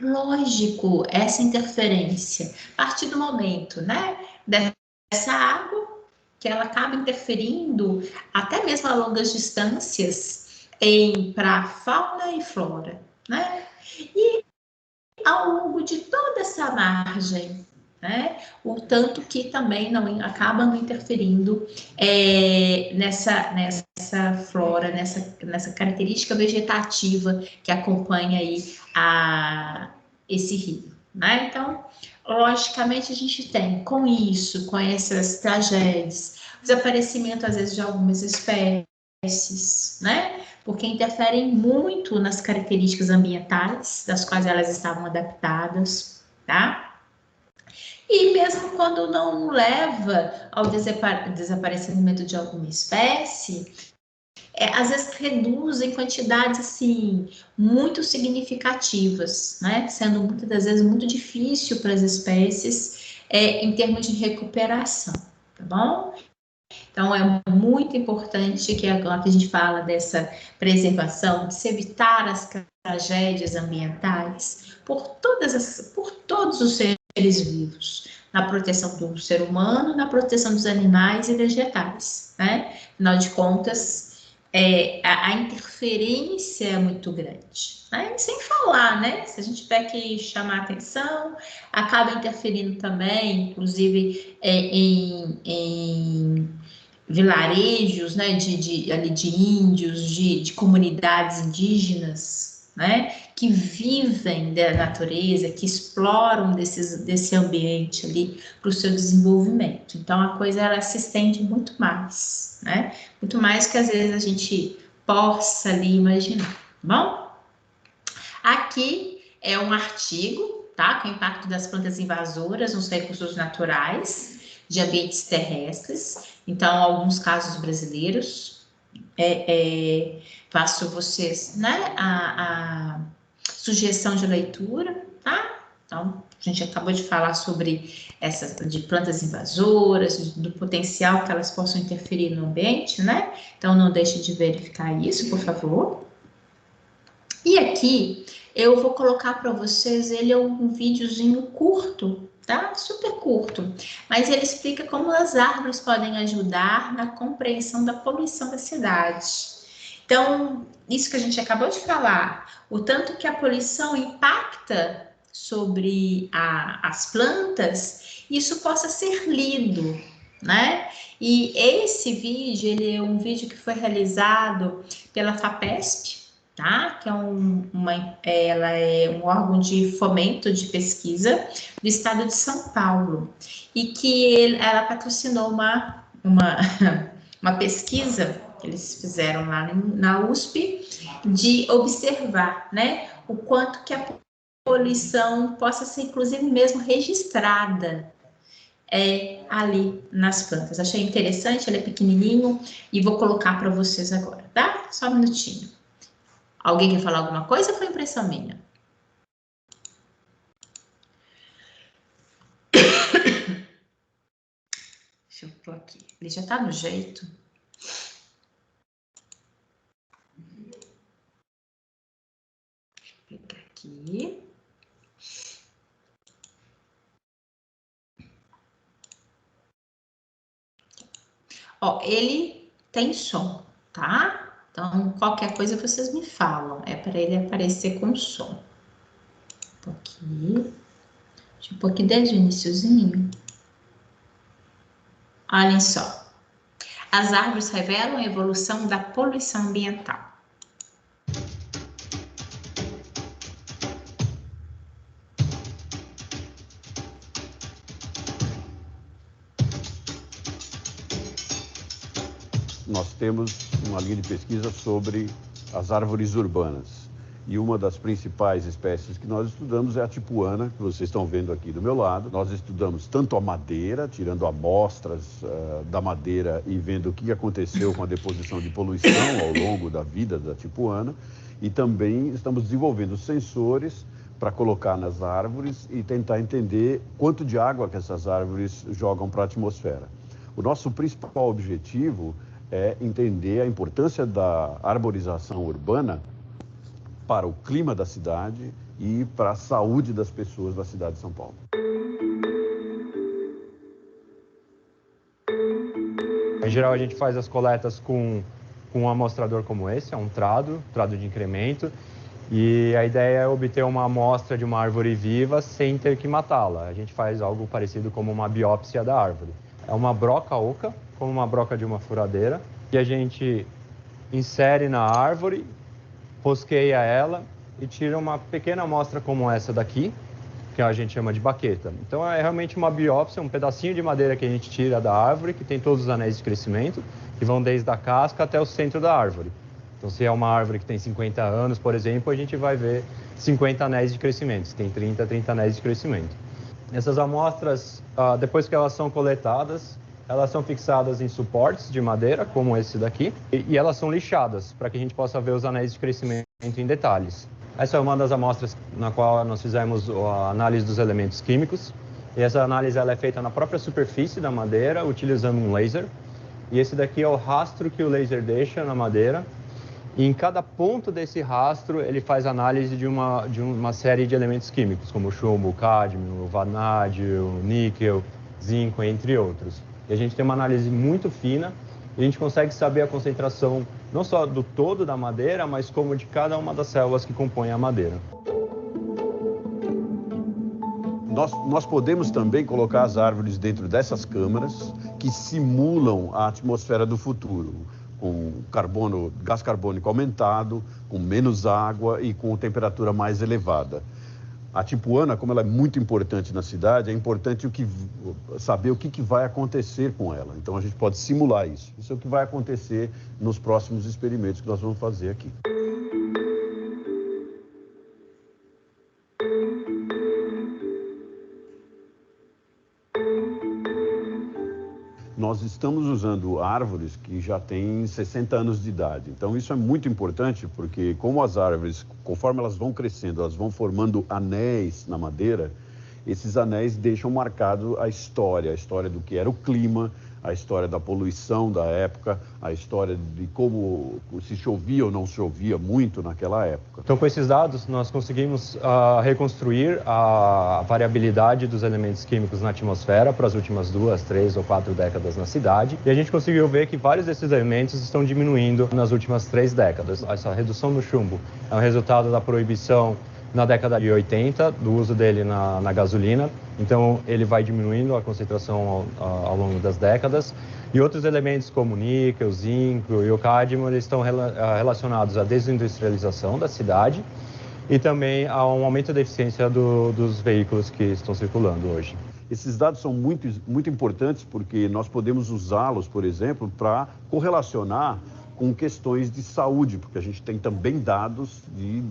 lógico, essa interferência, a partir do momento, né? dessa água, que ela acaba interferindo até mesmo a longas distâncias para fauna e flora, né? E ao longo de toda essa margem, né, o tanto que também acaba não interferindo nessa flora, nessa característica vegetativa que acompanha aí esse rio, né? Então, logicamente, a gente tem com isso, com essas tragédias, o desaparecimento, às vezes, de algumas espécies, né? Porque interferem muito nas características ambientais, das quais elas estavam adaptadas, tá? E mesmo quando não leva ao desaparecimento de alguma espécie, às vezes reduz em quantidades assim muito significativas, né? Sendo muitas das vezes muito difícil para as espécies em termos de recuperação, tá bom? Então é muito importante que agora que a gente fala dessa preservação, de se evitar as tragédias ambientais por todos os seres vivos, na proteção do ser humano, na proteção dos animais e vegetais, né? Afinal de contas, a interferência é muito grande, né? Sem falar, né? Se a gente tiver que chamar atenção, acaba interferindo também, inclusive em vilarejos, né? Ali de índios, de comunidades indígenas, né? Que vivem da natureza, que exploram desse ambiente ali para o seu desenvolvimento. Então a coisa ela se estende muito mais, né? Muito mais que às vezes a gente possa ali imaginar, tá bom? Aqui é um artigo, tá? Com o impacto das plantas invasoras nos recursos naturais de ambientes terrestres. Então, alguns casos brasileiros. Faço vocês, né, a sugestão de leitura, tá? Então, a gente acabou de falar sobre essas de plantas invasoras, do potencial que elas possam interferir no ambiente, né? Então, não deixe de verificar isso, por favor. E aqui, eu vou colocar para vocês, ele é um videozinho curto, tá? Super curto, mas ele explica como as árvores podem ajudar na compreensão da poluição da cidade. Então, isso que a gente acabou de falar, o tanto que a poluição impacta sobre as plantas, isso possa ser lido, né? E esse vídeo, ele é um vídeo que foi realizado pela FAPESP, tá? Que ela é um órgão de fomento de pesquisa do estado de São Paulo e que ela patrocinou uma pesquisa que eles fizeram lá na USP de observar, né, o quanto que a poluição possa ser inclusive mesmo registrada ali nas plantas. Achei interessante, ele é pequenininho e vou colocar para vocês agora, tá? Só um minutinho. Alguém quer falar alguma coisa ou foi impressão minha? Deixa eu pôr aqui. Ele já tá no jeito. Deixa eu pegar aqui. Ó, ele tem som, tá? Então, qualquer coisa vocês me falam. É para ele aparecer com som. Aqui. Deixa eu pôr aqui desde o iniciozinho. Olhem só. As árvores revelam a evolução da poluição ambiental. Nós temos uma linha de pesquisa sobre as árvores urbanas. E uma das principais espécies que nós estudamos é a tipuana, que vocês estão vendo aqui do meu lado. Nós estudamos tanto a madeira, tirando amostras da madeira e vendo o que aconteceu com a deposição de poluição ao longo da vida da tipuana. E também estamos desenvolvendo sensores para colocar nas árvores e tentar entender quanto de água que essas árvores jogam para a atmosfera. O nosso principal objetivo é entender a importância da arborização urbana para o clima da cidade e para a saúde das pessoas da cidade de São Paulo. Em geral, a gente faz as coletas com um amostrador como esse, é um trado de incremento, e a ideia é obter uma amostra de uma árvore viva sem ter que matá-la. A gente faz algo parecido como uma biópsia da árvore. É uma broca oca, como uma broca de uma furadeira, que a gente insere na árvore, rosqueia ela e tira uma pequena amostra como essa daqui, que a gente chama de baqueta. Então é realmente uma biópsia, um pedacinho de madeira que a gente tira da árvore, que tem todos os anéis de crescimento, que vão desde a casca até o centro da árvore. Então se é uma árvore que tem 50 anos, por exemplo, a gente vai ver 50 anéis de crescimento. Se tem 30 anéis de crescimento. Essas amostras, depois que elas são coletadas, elas são fixadas em suportes de madeira, como esse daqui, e elas são lixadas, para que a gente possa ver os anéis de crescimento em detalhes. Essa é uma das amostras na qual nós fizemos a análise dos elementos químicos. E essa análise ela é feita na própria superfície da madeira, utilizando um laser. E esse daqui é o rastro que o laser deixa na madeira. E em cada ponto desse rastro, ele faz análise de uma série de elementos químicos, como chumbo, cádmio, vanádio, níquel, zinco, entre outros. E a gente tem uma análise muito fina e a gente consegue saber a concentração não só do todo da madeira, mas como de cada uma das células que compõem a madeira. Nós podemos também colocar as árvores dentro dessas câmaras que simulam a atmosfera do futuro, com gás carbônico aumentado, com menos água e com temperatura mais elevada. A Tipuana, como ela é muito importante na cidade, é importante saber o que vai acontecer com ela. Então a gente pode simular isso. Isso é o que vai acontecer nos próximos experimentos que nós vamos fazer aqui. Nós estamos usando árvores que já têm 60 anos de idade. Então isso é muito importante porque como as árvores, conforme elas vão crescendo, elas vão formando anéis na madeira, esses anéis deixam marcado a história do que era o clima, a história da poluição da época, a história de como se chovia ou não chovia muito naquela época. Então, com esses dados, nós conseguimos reconstruir a variabilidade dos elementos químicos na atmosfera para as últimas 2, 3 ou 4 décadas na cidade. E a gente conseguiu ver que vários desses elementos estão diminuindo nas últimas 3 décadas. Essa redução do chumbo é um resultado da proibição na década de 80, do uso dele na gasolina. Então, ele vai diminuindo a concentração ao longo das décadas. E outros elementos como níquel, zinco e o cádmio, eles estão relacionados à desindustrialização da cidade e também a um aumento da eficiência dos veículos que estão circulando hoje. Esses dados são muito importantes porque nós podemos usá-los, por exemplo, para correlacionar com questões de saúde, porque a gente tem também dados de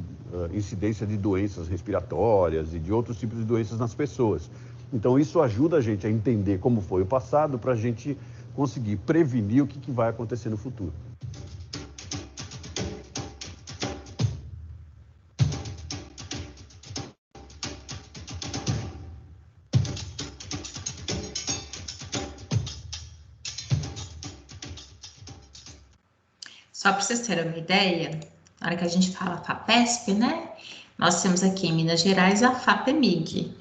incidência de doenças respiratórias e de outros tipos de doenças nas pessoas. Então isso ajuda a gente a entender como foi o passado para a gente conseguir prevenir o que vai acontecer no futuro. Só para vocês terem uma ideia, na hora que a gente fala FAPESP, né? Nós temos aqui em Minas Gerais a FAPEMIG,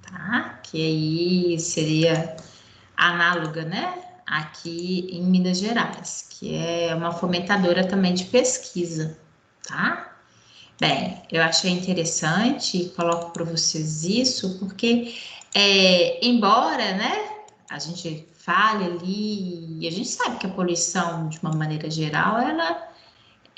tá? Que aí seria análoga, né? Aqui em Minas Gerais, que é uma fomentadora também de pesquisa, tá? Bem, eu achei interessante e coloco para vocês isso, porque embora, né, a gente fale ali, e a gente sabe que a poluição, de uma maneira geral,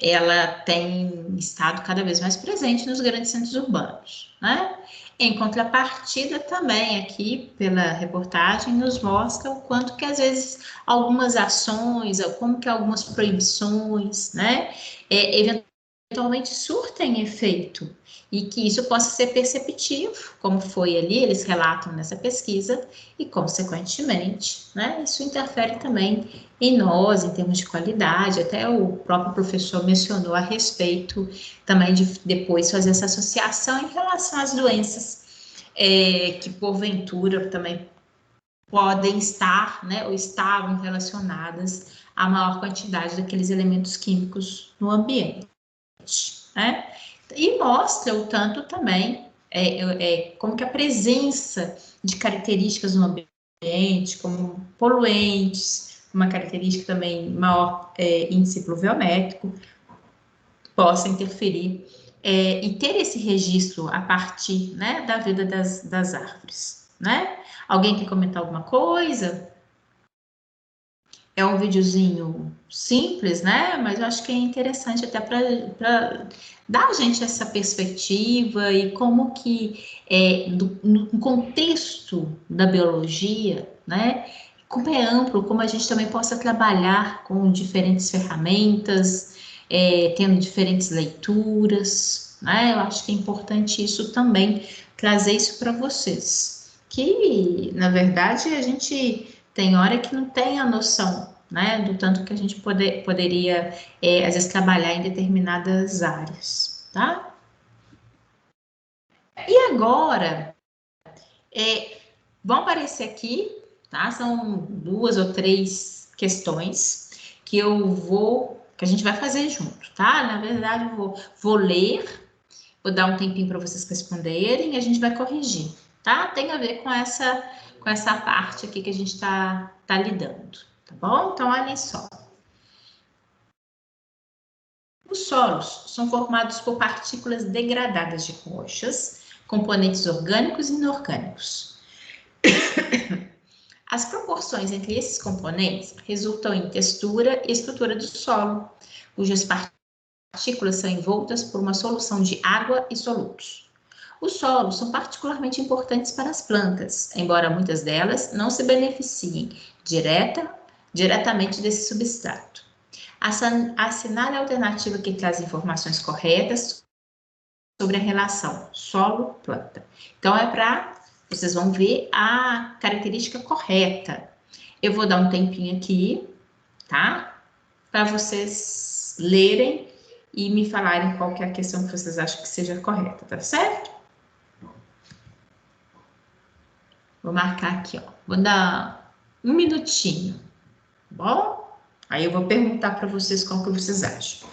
ela tem estado cada vez mais presente nos grandes centros urbanos, né? Em contrapartida também aqui, pela reportagem, nos mostra o quanto que às vezes algumas ações, como que algumas proibições, né, eventualmente surtem efeito e que isso possa ser perceptivo, como foi ali, eles relatam nessa pesquisa, e consequentemente, né, isso interfere também em nós, em termos de qualidade. Até o próprio professor mencionou a respeito também de depois fazer essa associação em relação às doenças que porventura também podem estar, né, ou estavam relacionadas à maior quantidade daqueles elementos químicos no ambiente, né? E mostra o tanto também como que a presença de características no ambiente, como poluentes, uma característica também maior índice pluviométrico, possa interferir e ter esse registro a partir, né, da vida das árvores, né? Alguém quer comentar alguma coisa? É um videozinho simples, né? Mas eu acho que é interessante até para dar a gente essa perspectiva e como que, no contexto da biologia, né? Como é amplo, como a gente também possa trabalhar com diferentes ferramentas, tendo diferentes leituras, né? Eu acho que é importante isso também, trazer isso para vocês. Que, na verdade, a gente tem hora que não tem a noção, né, do tanto que a gente poderia, às vezes, trabalhar em determinadas áreas, tá? E agora, vão aparecer aqui, tá? São 2 ou 3 questões que que a gente vai fazer junto, tá? Na verdade, eu vou ler, vou dar um tempinho para vocês responderem e a gente vai corrigir, tá? Tem a ver com essa parte aqui que a gente tá lidando, tá bom? Então, olhem só. Os solos são formados por partículas degradadas de rochas, componentes orgânicos e inorgânicos. As proporções entre esses componentes resultam em textura e estrutura do solo, cujas partículas são envoltas por uma solução de água e solutos. Os solos são particularmente importantes para as plantas, embora muitas delas não se beneficiem diretamente desse substrato. Assinale a alternativa que traz informações corretas sobre a relação solo-planta. Então, vocês vão ver a característica correta. Eu vou dar um tempinho aqui, tá? Para vocês lerem e me falarem qual que é a questão que vocês acham que seja correta, tá certo? Vou marcar aqui, ó. Vou dar 1 minutinho, tá bom? Aí eu vou perguntar para vocês qual que vocês acham.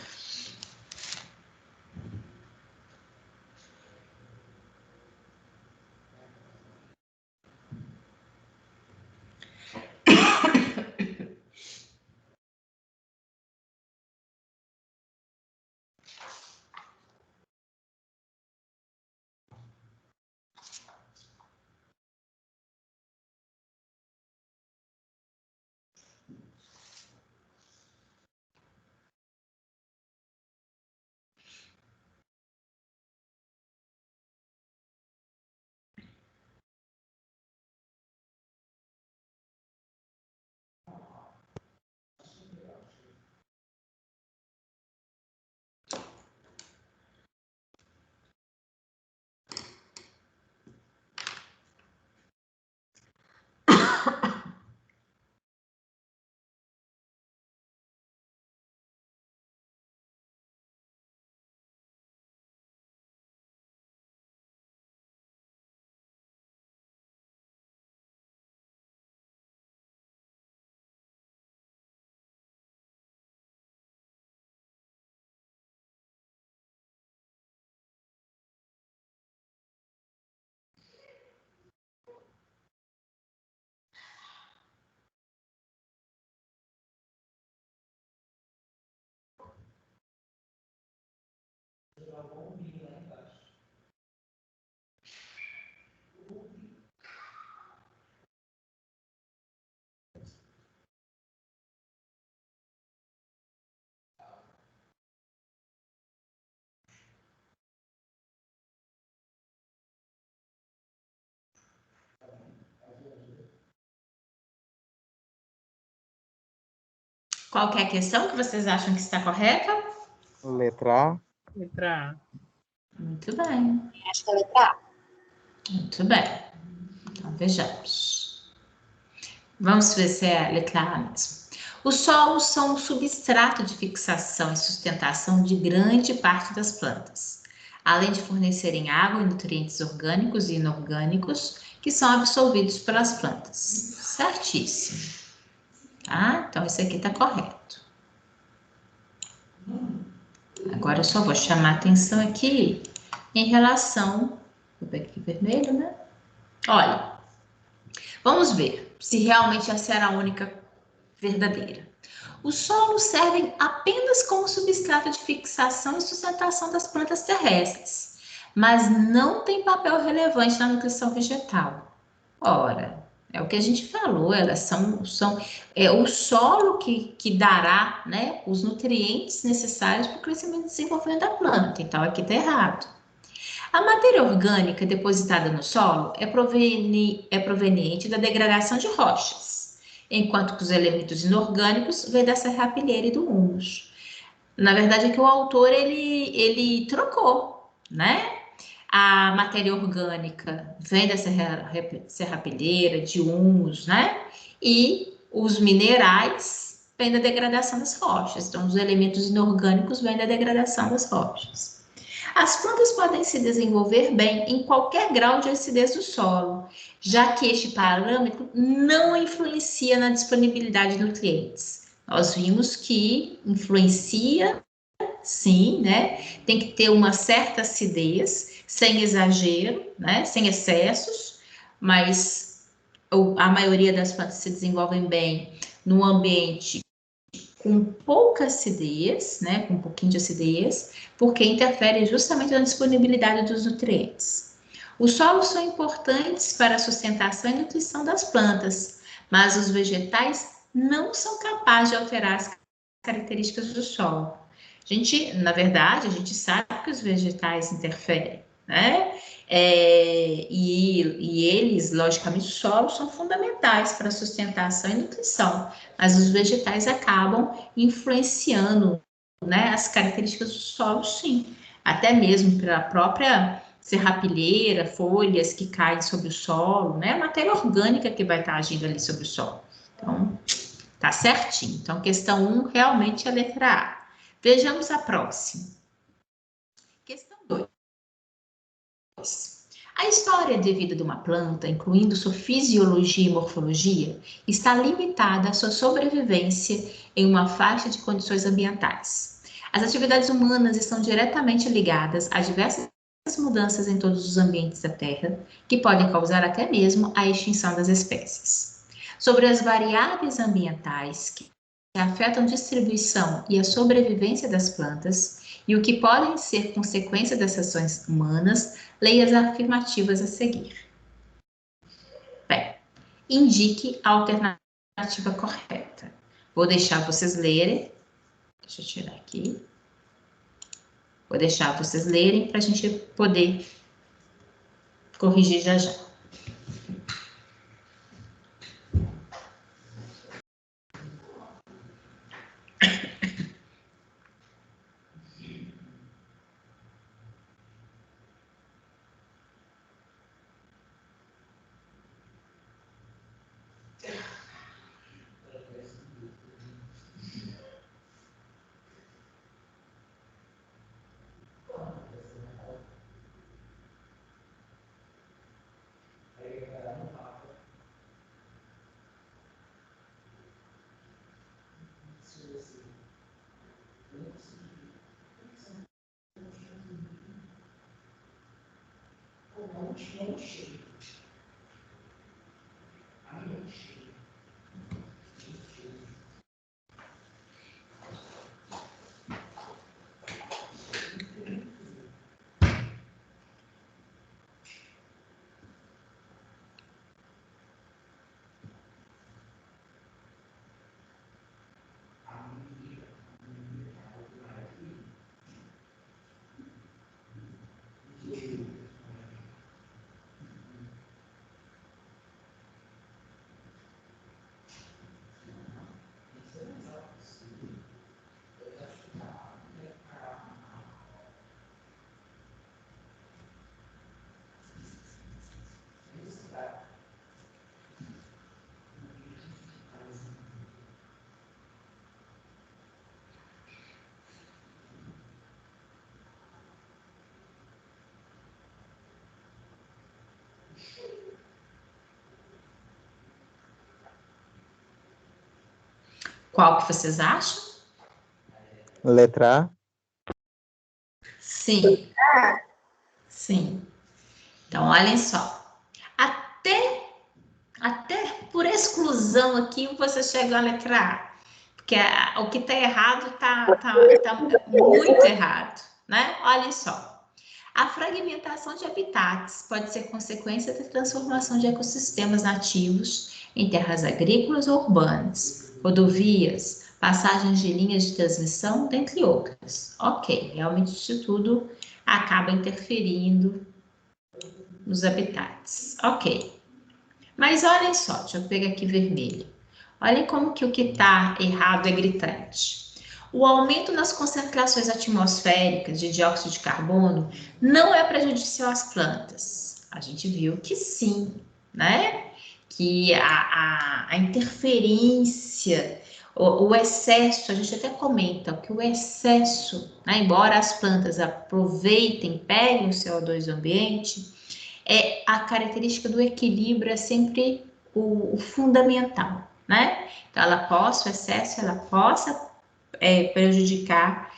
Qual que é a questão que vocês acham que está correta? Letra A. Letra A. Muito bem. Acho que é a letra A. Muito bem. Então, vejamos. Vamos ver se é a letra A mesmo. Os solos são um substrato de fixação e sustentação de grande parte das plantas, além de fornecerem água e nutrientes orgânicos e inorgânicos que são absorvidos pelas plantas. Certíssimo. Tá? Então, isso aqui está correto. Agora, eu só vou chamar a atenção aqui em relação... Vou pegar aqui vermelho, né? Olha, vamos ver se realmente essa era a única verdadeira. Os solos servem apenas como substrato de fixação e sustentação das plantas terrestres, mas não tem papel relevante na nutrição vegetal. Ora, é o que a gente falou, elas são o solo que dará, né, os nutrientes necessários para o crescimento e desenvolvimento da planta. Então, aqui está errado. A matéria orgânica depositada no solo é proveniente da degradação de rochas, enquanto que os elementos inorgânicos vêm da serrapilheira e do humus. Na verdade, é que o autor ele trocou, né? A matéria orgânica vem da serrapilheira, de humus, né? E os minerais vêm da degradação das rochas. Então, os elementos inorgânicos vêm da degradação das rochas. As plantas podem se desenvolver bem em qualquer grau de acidez do solo, já que este parâmetro não influencia na disponibilidade de nutrientes. Nós vimos que influencia, sim, né? Tem que ter uma certa acidez, sem exagero, né? Sem excessos, mas a maioria das plantas se desenvolvem bem no ambiente com pouca acidez, né, com um pouquinho de acidez, porque interfere justamente na disponibilidade dos nutrientes. Os solos são importantes para a sustentação e nutrição das plantas, mas os vegetais não são capazes de alterar as características do solo. Na verdade, a gente sabe que os vegetais interferem, né? E eles, logicamente, os solos são fundamentais para a sustentação e nutrição, mas os vegetais acabam influenciando, né, as características do solo, sim. Até mesmo pela própria serrapilheira, folhas que caem sobre o solo, né? A matéria orgânica que vai estar agindo ali sobre o solo. Então, tá certinho. Então, questão 1 realmente é a letra A. Vejamos a próxima. Questão 2. A história de vida de uma planta, incluindo sua fisiologia e morfologia, está limitada à sua sobrevivência em uma faixa de condições ambientais. As atividades humanas estão diretamente ligadas a diversas mudanças em todos os ambientes da Terra, que podem causar até mesmo a extinção das espécies. Sobre as variáveis ambientais que afetam a distribuição e a sobrevivência das plantas e o que podem ser consequência das ações humanas, leia as afirmativas a seguir. Bem, indique a alternativa correta. Vou deixar vocês lerem. Deixa eu tirar aqui. Vou deixar vocês lerem para a gente poder corrigir já já. Qual que vocês acham? Letra A. Sim. Sim. Então, olhem só. Até Até por exclusão aqui você chega à letra A. Porque o que está errado tá muito errado, né? Olha só. A fragmentação de habitats pode ser consequência da transformação de ecossistemas nativos em terras agrícolas ou urbanas, rodovias, passagens de linhas de transmissão, dentre outras. Ok, realmente isso tudo acaba interferindo nos habitats. Ok. Mas olhem só, deixa eu pegar aqui vermelho. Olhem como que o que está errado é gritante. O aumento nas concentrações atmosféricas de dióxido de carbono não é prejudicial às plantas. A gente viu que sim, né? Que a interferência, o excesso, a gente até comenta que o excesso, né, embora as plantas aproveitem, peguem o CO2 do ambiente, a característica do equilíbrio é sempre o fundamental, né? Então, o excesso, ela possa prejudicar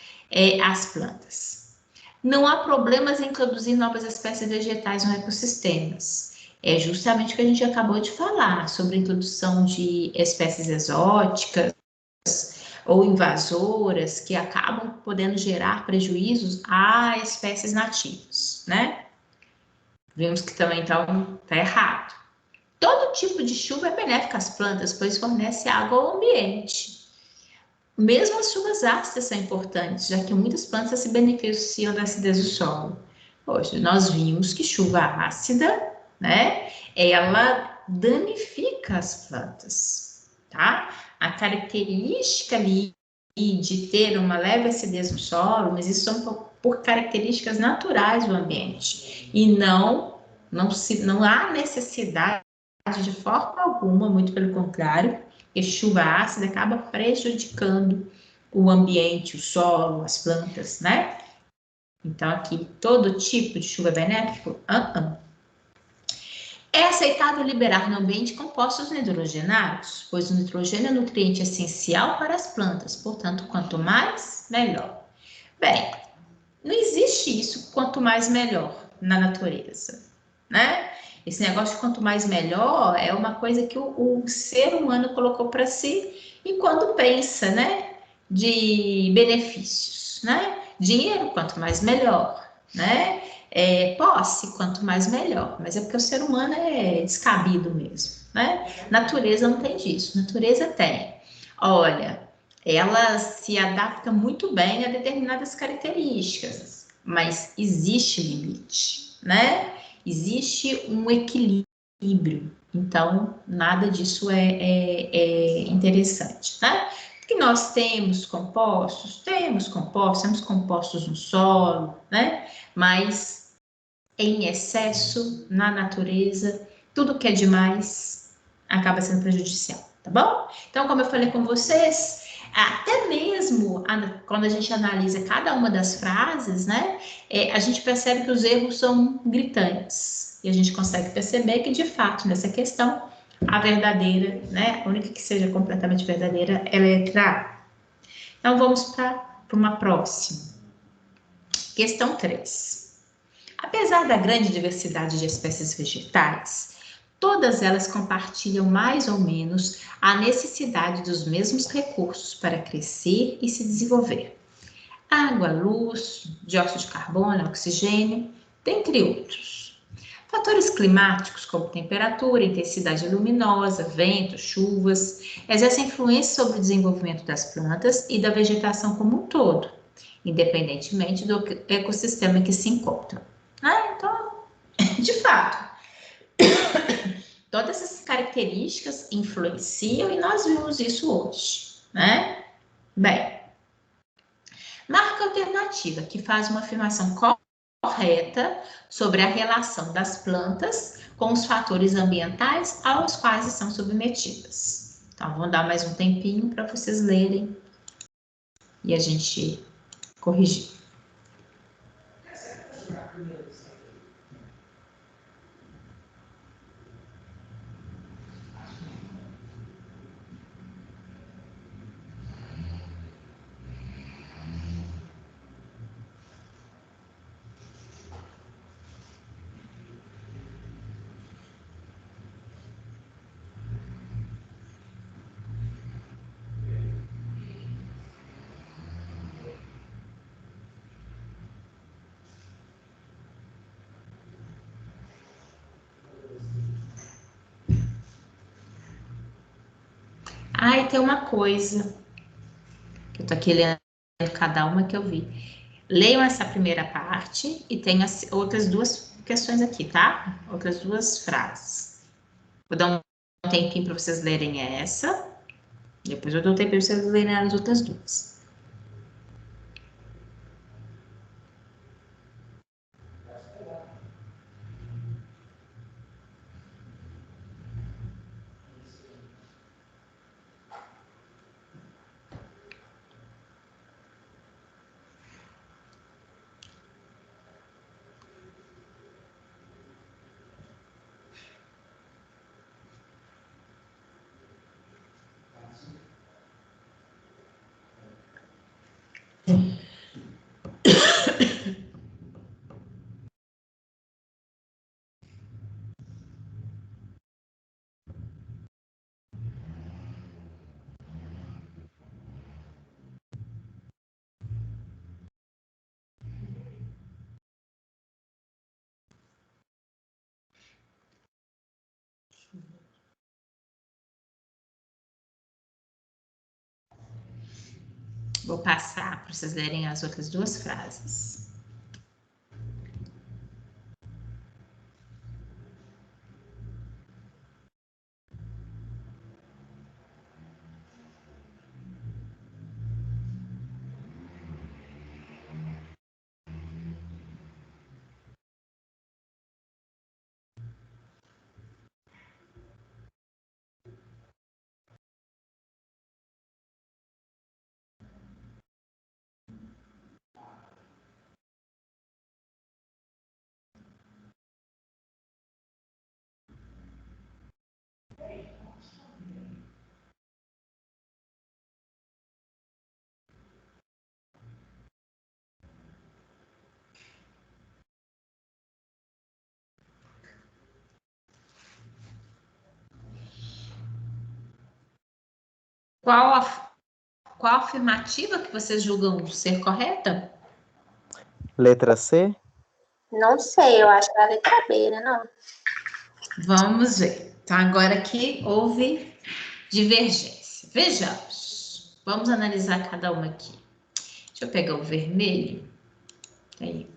as plantas. Não há problemas em introduzir novas espécies vegetais no ecossistemas. É justamente o que a gente acabou de falar, sobre a introdução de espécies exóticas ou invasoras que acabam podendo gerar prejuízos a espécies nativas, né? Vimos que também está errado. Todo tipo de chuva é benéfica às plantas, pois fornece água ao ambiente. Mesmo as chuvas ácidas são importantes, já que muitas plantas se beneficiam da acidez do solo. Hoje, nós vimos que chuva ácida, né, ela danifica as plantas, tá? A característica ali de ter uma leve acidez no solo, mas isso são por características naturais do ambiente, e não há necessidade de forma alguma, muito pelo contrário, que chuva ácida acaba prejudicando o ambiente, o solo, as plantas, né? Então, aqui, todo tipo de chuva é benéfico? É aceitável liberar no ambiente compostos nitrogenados, pois o nitrogênio é um nutriente essencial para as plantas, portanto, quanto mais, melhor. Bem, não existe isso, quanto mais melhor, na natureza, né? Esse negócio de quanto mais melhor é uma coisa que o ser humano colocou para si e quando pensa, né, de benefícios, né? Dinheiro, quanto mais melhor, né? Posse, quanto mais melhor. Mas é porque o ser humano é descabido mesmo, né? Natureza não tem disso. Natureza tem. Olha, ela se adapta muito bem a determinadas características, mas existe limite, né? Existe um equilíbrio, então nada disso é interessante, né? Que nós temos compostos no solo, né? Mas em excesso na natureza, tudo que é demais acaba sendo prejudicial, tá bom? Então, como eu falei com vocês, até mesmo quando a gente analisa cada uma das frases, né, a gente percebe que os erros são gritantes. E a gente consegue perceber que, de fato, nessa questão, a verdadeira, né, a única que seja completamente verdadeira é a letra A. Então, vamos para uma próxima. Questão 3. Apesar da grande diversidade de espécies vegetais, todas elas compartilham mais ou menos a necessidade dos mesmos recursos para crescer e se desenvolver. Água, luz, dióxido de carbono, oxigênio, dentre outros. Fatores climáticos como temperatura, intensidade luminosa, vento, chuvas, exercem influência sobre o desenvolvimento das plantas e da vegetação como um todo, independentemente do ecossistema em que se encontram. Então, de fato, todas essas características influenciam e nós vimos isso hoje, né? Bem, marca alternativa que faz uma afirmação correta sobre a relação das plantas com os fatores ambientais aos quais são submetidas. Então, vou dar mais um tempinho para vocês lerem e a gente corrigir. Ah, e tem uma coisa. Eu tô aqui lendo cada uma que eu vi. Leiam essa primeira parte e tem as outras duas questões aqui, tá? Outras duas frases. Vou dar um tempinho para vocês lerem essa. Depois eu dou um tempinho para vocês lerem as outras duas. Vou passar para vocês lerem as outras duas frases. Qual afirmativa que vocês julgam ser correta? Letra C? Não sei, eu acho que é a letra B, né? Não. Vamos ver. Então, agora aqui houve divergência. Vejamos. Vamos analisar cada uma aqui. Deixa eu pegar o vermelho. Aí.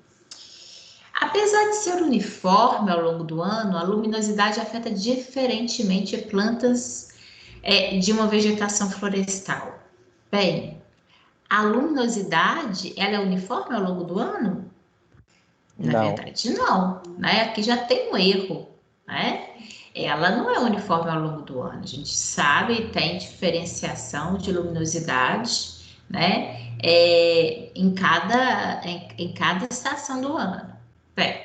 Apesar de ser uniforme ao longo do ano, a luminosidade afeta diferentemente plantas de uma vegetação florestal. Bem, a luminosidade, ela é uniforme ao longo do ano? Na verdade, não. Né? Aqui já tem um erro, né? Ela não é uniforme ao longo do ano. A gente sabe, tem diferenciação de luminosidade, né? Em cada estação do ano. Bem,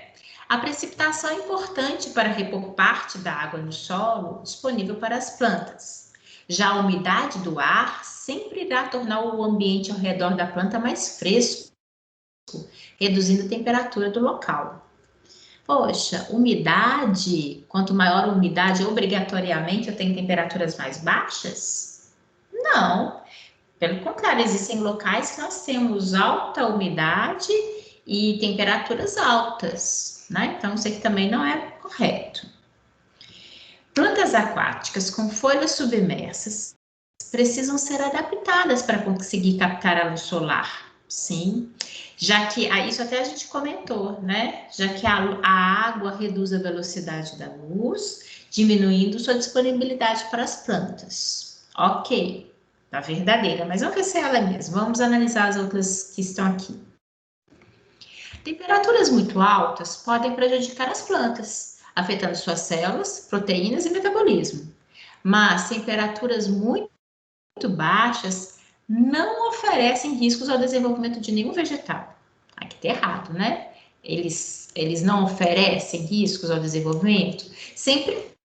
a precipitação é importante para repor parte da água no solo disponível para as plantas. Já a umidade do ar sempre irá tornar o ambiente ao redor da planta mais fresco, reduzindo a temperatura do local. Poxa, umidade, quanto maior a umidade, obrigatoriamente eu tenho temperaturas mais baixas? Não. Pelo contrário, existem locais que nós temos alta umidade e temperaturas altas, né? Então, isso aqui também não é correto. Plantas aquáticas com folhas submersas precisam ser adaptadas para conseguir captar a luz solar, sim. Já que, isso até a gente comentou, né? Já que a água reduz a velocidade da luz, diminuindo sua disponibilidade para as plantas. Ok, tá verdadeira, mas vamos ver se é ela mesma. Vamos analisar as outras que estão aqui. Temperaturas muito altas podem prejudicar as plantas, afetando suas células, proteínas e metabolismo. Mas temperaturas muito baixas não oferecem riscos ao desenvolvimento de nenhum vegetal. Aqui está errado, né? Eles não oferecem riscos ao desenvolvimento? Sempre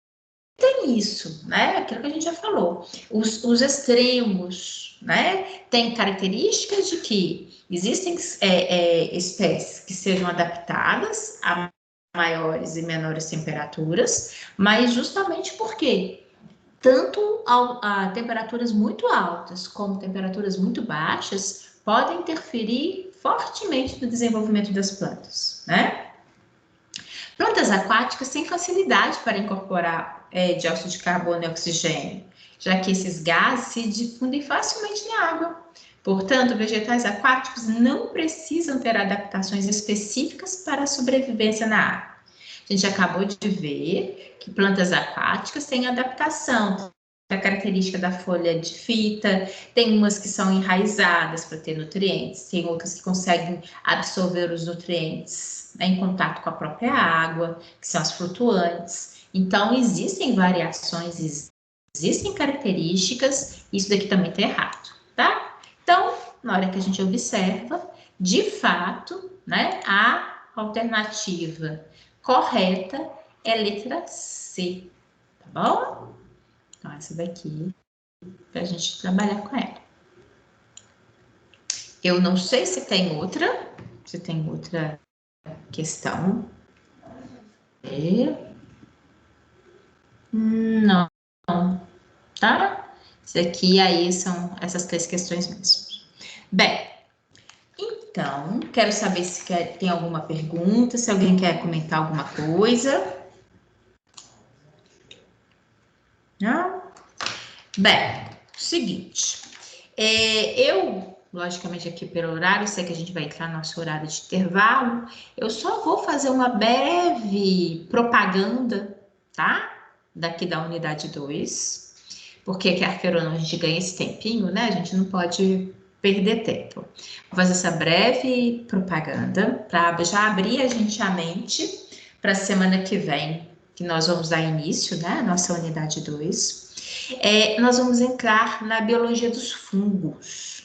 tem isso, né? Aquilo que a gente já falou. Os extremos, né? Tem características de que existem espécies que sejam adaptadas a maiores e menores temperaturas, mas justamente porque tanto a temperaturas muito altas como temperaturas muito baixas podem interferir fortemente no desenvolvimento das plantas, né? Plantas Plantas aquáticas têm facilidade para incorporar dióxido de carbono e oxigênio, já que esses gases se difundem facilmente na água. Portanto, vegetais aquáticos não precisam ter adaptações específicas para a sobrevivência na água. A gente acabou de ver que plantas aquáticas têm adaptação, a característica da folha de fita, tem umas que são enraizadas para ter nutrientes, tem outras que conseguem absorver os nutrientes, né, em contato com a própria água, que são as flutuantes. Então, existem variações, existem características, isso daqui também está errado, tá? Então, na hora que a gente observa, de fato, né, a alternativa correta é a letra C, tá bom? Então, essa daqui, para a gente trabalhar com ela. Eu não sei se tem outra questão. Não, tá? Isso aqui, aí, são essas 3 questões mesmo. Bem, então, quero saber se tem alguma pergunta, se alguém quer comentar alguma coisa. Não? Bem, seguinte, eu, logicamente aqui pelo horário, sei que a gente vai entrar no nosso horário de intervalo, eu só vou fazer uma breve propaganda, tá? Daqui da unidade 2, porque quer queira ou não, a gente ganha esse tempinho, né? A gente não pode perder tempo. Vou fazer essa breve propaganda para já abrir a mente para a semana que vem, que nós vamos dar início, né? Nossa unidade 2. Nós vamos entrar na biologia dos fungos.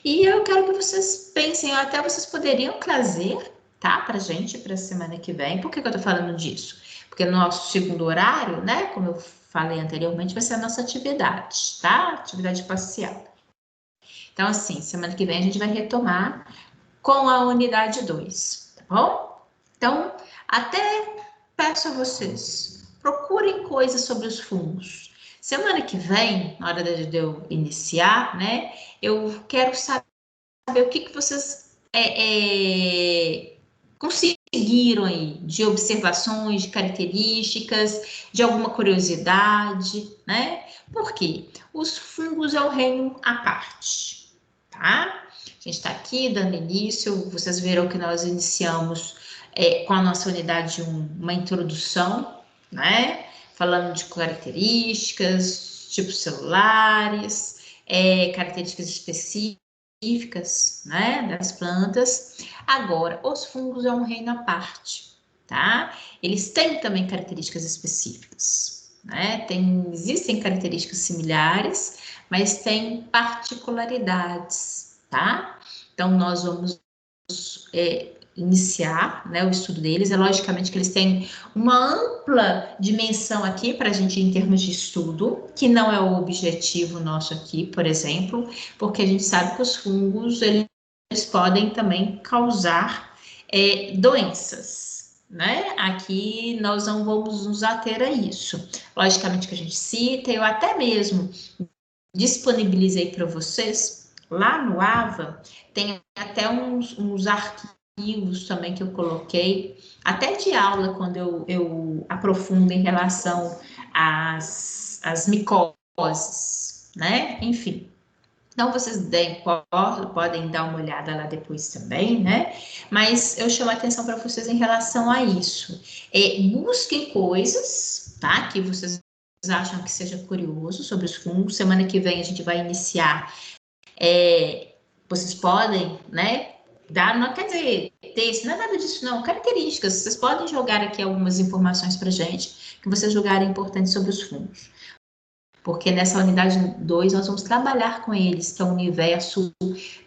E eu quero que vocês pensem, até vocês poderiam trazer, tá, pra gente, pra semana que vem. Por que eu tô falando disso? Porque no nosso segundo horário, né, como eu falei anteriormente, vai ser a nossa atividade, tá? Atividade parcial. Então, assim, semana que vem a gente vai retomar com a unidade 2, tá bom? Então, até peço a vocês, procurem coisas sobre os fungos. Semana que vem, na hora de eu iniciar, né, eu quero saber o que vocês conseguiram aí de observações, de características, de alguma curiosidade, né? Por quê? Os fungos é um reino à parte, tá? A gente está aqui dando início, vocês viram que nós iniciamos com a nossa unidade 1, uma introdução, né? Falando de características, tipos celulares, características específicas, né, das plantas. Agora, os fungos é um reino à parte, tá? Eles têm também características específicas, né? Existem características similares, mas têm particularidades, tá? Então, nós vamos iniciar, né, o estudo deles. Logicamente que eles têm uma ampla dimensão aqui para a gente em termos de estudo, que não é o objetivo nosso aqui, por exemplo, porque a gente sabe que os fungos, eles podem também causar doenças, né? Aqui nós não vamos nos ater a isso. Logicamente que a gente cita, eu até mesmo disponibilizei para vocês, lá no AVA, tem até uns arquivos também que eu coloquei, até de aula, quando eu aprofundo em relação às micoses, né? Enfim. Então, vocês podem dar uma olhada lá depois também, né? Mas eu chamo a atenção para vocês em relação a isso. Busquem coisas, tá? Que vocês acham que seja curioso sobre os fungos. Semana que vem a gente vai iniciar. Vocês podem, né? Não quer dizer texto, não é nada disso, não. Características. Vocês podem jogar aqui algumas informações para gente que vocês julgarem importantes sobre os fungos. Porque nessa unidade 2 nós vamos trabalhar com eles, que é um universo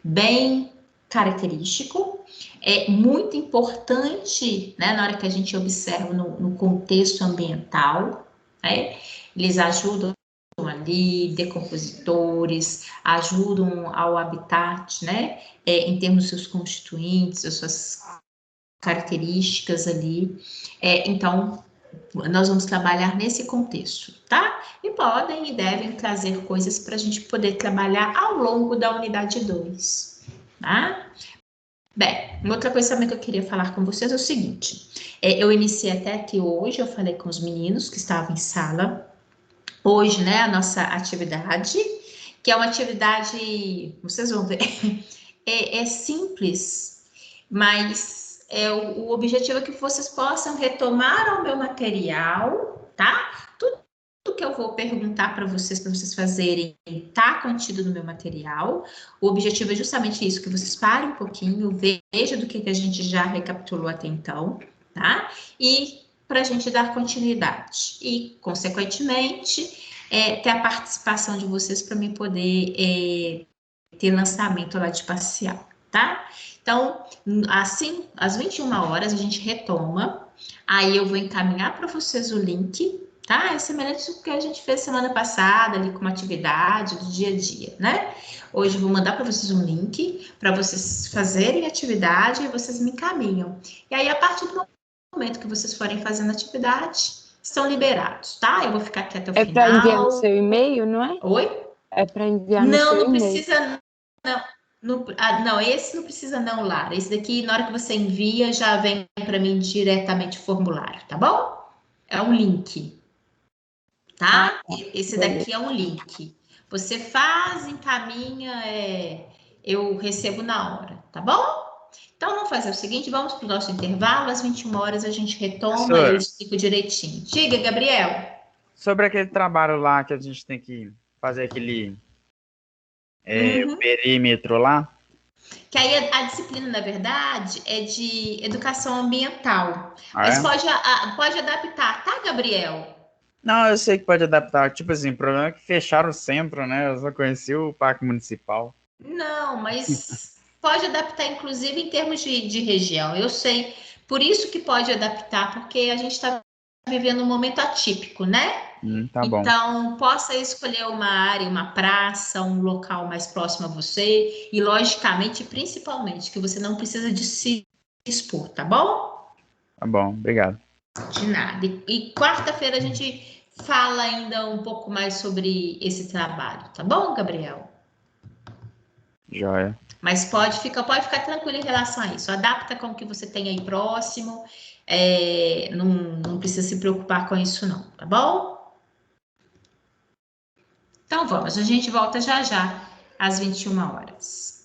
bem característico, é muito importante, né, na hora que a gente observa no contexto ambiental, né, eles ajudam ali, decompositores, ajudam ao habitat, né, em termos dos seus constituintes, das suas características ali, então nós vamos trabalhar nesse contexto, tá? E podem e devem trazer coisas para a gente poder trabalhar ao longo da unidade 2, tá? Bem, uma outra coisa também que eu queria falar com vocês é o seguinte. Eu iniciei até aqui hoje, eu falei com os meninos que estavam em sala. Hoje, né, a nossa atividade, que é uma atividade, vocês vão ver, é simples, mas o objetivo é que vocês possam retomar o meu material, tá? Tudo que eu vou perguntar para vocês fazerem, tá contido no meu material. O objetivo é justamente isso, que vocês parem um pouquinho, vejam do que a gente já recapitulou até então, tá? E para a gente dar continuidade. E, consequentemente, ter a participação de vocês para me poder ter lançamento lá de parcial, tá? Então, assim, às 21 horas a gente retoma, aí eu vou encaminhar para vocês o link, tá? É semelhante ao que a gente fez semana passada, ali com uma atividade do dia a dia, né? Hoje eu vou mandar para vocês um link, para vocês fazerem atividade e vocês me encaminham. E aí, a partir do momento que vocês forem fazendo atividade, estão liberados, tá? Eu vou ficar aqui até o final. É para enviar no seu e-mail, não é? Oi? É para enviar no seu não e-mail. Precisa, não, esse não precisa não, Lara. Esse daqui, na hora que você envia, já vem para mim diretamente o formulário, tá bom? É um link, tá? Esse daqui é um link. Você faz, encaminha, eu recebo na hora, tá bom? Então, vamos fazer o seguinte, vamos para o nosso intervalo, às 21 horas a gente retoma e eu explico direitinho. Diga, Gabriel. Sobre aquele trabalho lá que a gente tem que fazer aquele perímetro lá. Que aí a disciplina, na verdade, é de educação ambiental. Ah, mas pode adaptar, tá, Gabriel? Não, eu sei que pode adaptar. Tipo assim, o problema é que fecharam o centro, né? Eu só conheci o Parque Municipal. Não, mas pode adaptar, inclusive, em termos de região. Eu sei. Por isso que pode adaptar, porque a gente está vivendo um momento atípico, né? Tá bom. Então, possa escolher uma área, uma praça, um local mais próximo a você. E, logicamente, principalmente, que você não precisa de se expor, tá bom? Tá bom, obrigado. De nada. E quarta-feira a gente fala ainda um pouco mais sobre esse trabalho, tá bom, Gabriel? Joia. Mas pode ficar tranquilo em relação a isso. Adapta com o que você tem aí próximo. Não precisa se preocupar com isso, não, tá bom? Então vamos, a gente volta já às 21 horas.